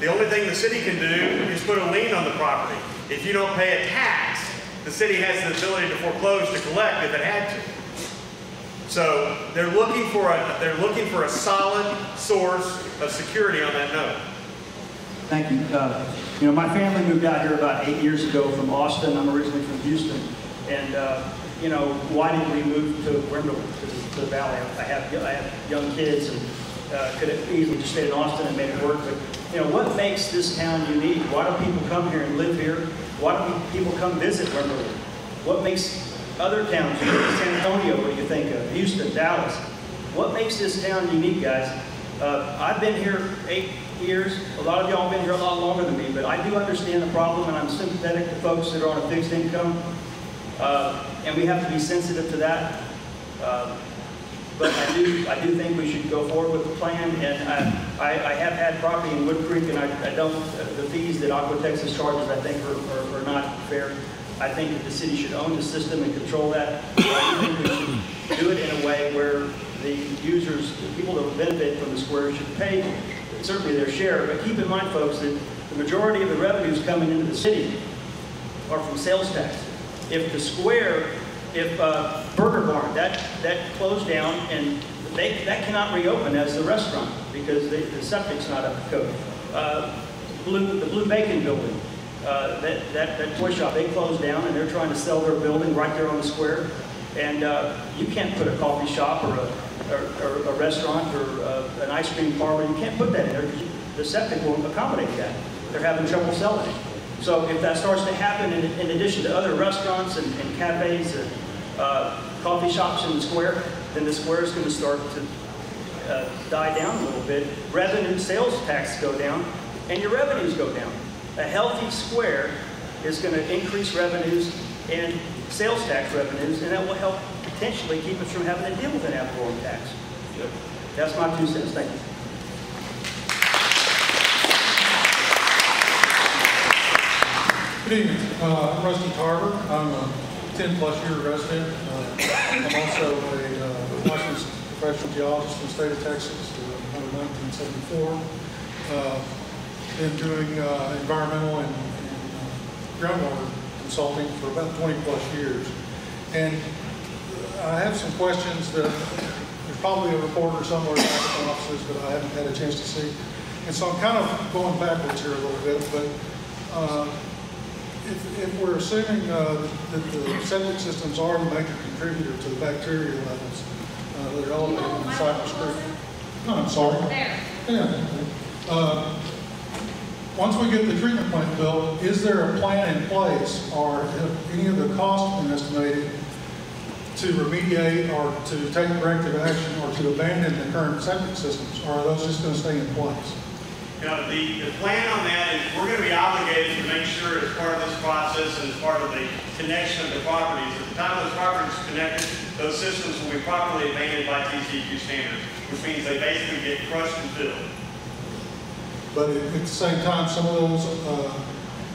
the only thing the city can do is put a lien on the property. If you don't pay a tax, the city has the ability to foreclose to collect if it had to. So they're looking for a solid source of security on that note. Thank you. You know, my family moved out here about 8 years ago from Austin. I'm originally from Houston. And, you know, why did we move to Wimberley, to the Valley? I have young kids and could have easily just stayed in Austin and made it work. But, you know, what makes this town unique? Why do people come here and live here? Why do people come visit Wimberley? What makes other towns unique? San Antonio, what do you think of? Houston, Dallas. What makes this town unique, guys? I've been here 8 years. A lot of y'all have been here a lot longer than me, but I do understand the problem, and I'm sympathetic to folks that are on a fixed income, and we have to be sensitive to that. But I do think we should go forward with the plan, and I have had property in Wood Creek, and I don't, the fees that Aqua Texas charges, I think are not fair. I think that the city should own the system and control that. I think we should do it in a way where the users, the people that will benefit from the square, should pay certainly their share. But keep in mind, folks, that the majority of the revenues coming into the city are from sales tax. If the square, if Burger Barn, that closed down, and that cannot reopen as a restaurant because the septic's not up to code. The Blue Bacon building, that toy shop, they closed down, and they're trying to sell their building right there on the square. And you can't put a coffee shop or a restaurant or an ice cream parlor. You can't put that in there because the septic won't accommodate that. They're having trouble selling it. So if that starts to happen, in addition to other restaurants and cafes and coffee shops in the square, then the square is going to start to die down a little bit. Revenue, sales tax go down, and your revenues go down. A healthy square is going to increase revenues and sales tax revenues, and that will help potentially keep us from having to deal with an ad valorem tax. That's my 2 cents. Thank you. Good evening. I'm Rusty Tarver. I'm a 10-plus year resident. I'm also a licensed professional geologist in the state of Texas since 1974. Been doing environmental and groundwater consulting for about 20-plus years. And I have some questions that there's probably a reporter somewhere in the offices that I haven't had a chance to see. And so I'm kind of going backwards here a little bit, but if we're assuming that the septic systems are the major contributor to the bacteria levels that are elevated in Cypress Creek. No, I'm sorry. There. Yeah. Once we get the treatment plant built, is there a plan in place, or have any of the costs been estimated to remediate or to take corrective action or to abandon the current septic systems, or are those just going to stay in place? You know, the plan on that is we're going to be obligated to make sure as part of this process and as part of the connection of the properties, at the time those properties are connected, those systems will be properly abandoned by TCEQ standards, which means they basically get crushed and filled. But at the same time, some of those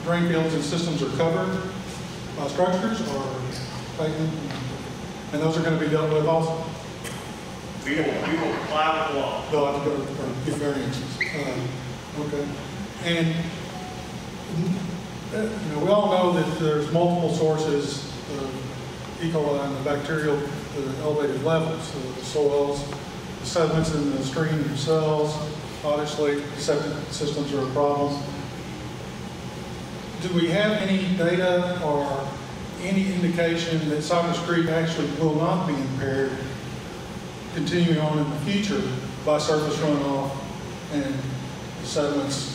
drain fields and systems are covered by structures or pavement, and those are going to be dealt with also. We will comply with the law. They'll have to go or get variances. Okay. And you know, we all know that there's multiple sources of E. coli and the bacterial elevated levels, the soils, the sediments in the stream themselves. Obviously, septic systems are a problem. Do we have any data or any indication that Cypress Creek actually will not be impaired continuing on in the future by surface runoff and sediments?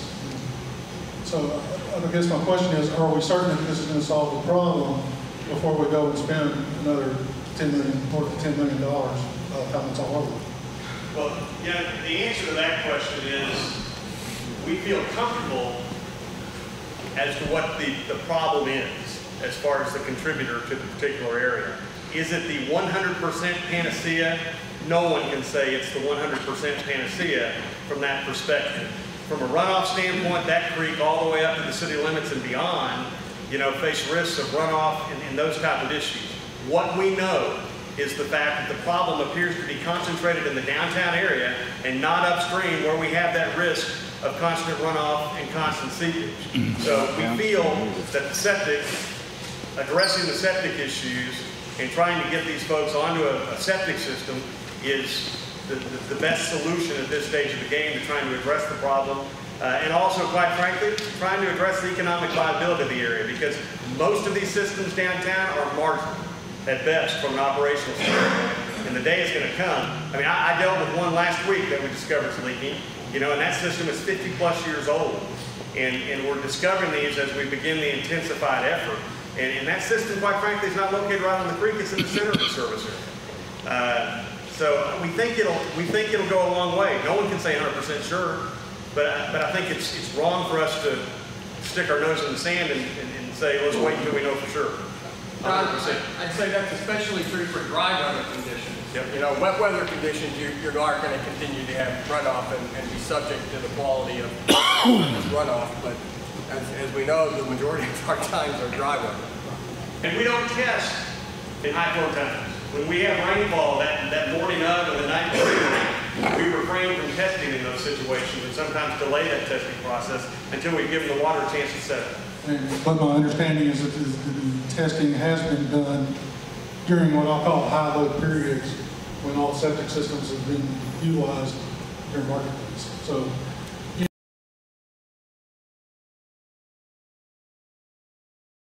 So I guess my question is, are we certain that this is going to solve the problem before we go and spend another more than $10 million by the time it's all over? Well, yeah, the answer to that question is we feel comfortable as to what the problem is as far as the contributor to the particular area. Is it the 100% panacea? No one can say it's the 100% panacea from that perspective. From a runoff standpoint, that creek all the way up to the city limits and beyond, you know, face risks of runoff and those type of issues. What we know is the fact that the problem appears to be concentrated in the downtown area and not upstream where we have that risk of constant runoff and constant seepage. So we feel that the septic, addressing the septic issues and trying to get these folks onto a septic system is the best solution at this stage of the game to trying to address the problem. And also, quite frankly, trying to address the economic viability of the area, because most of these systems downtown are marginal at best from an operational standpoint. And the day is going to come. I mean, I dealt with one last week that we discovered is leaking, you know, and that system is 50 plus years old. And we're discovering these as we begin the intensified effort. And that system, quite frankly, is not located right on the creek. It's in the center of the service area. So we think it'll go a long way. No one can say 100% sure, but I think it's wrong for us to stick our nose in the sand and say, let's wait until we know for sure. I'd say that's especially true for dry weather conditions. Yep. You know, wet weather conditions, you are going to continue to have runoff and be subject to the quality of runoff. But as we know, the majority of our times are dry weather. And we don't test in high flow times. When we have rainfall that morning of or the night before, we refrain from testing in those situations and sometimes delay that testing process until we give the water a chance to settle. But my understanding is that the testing has been done during what I'll call high load periods when all septic systems have been utilized during marketplace. So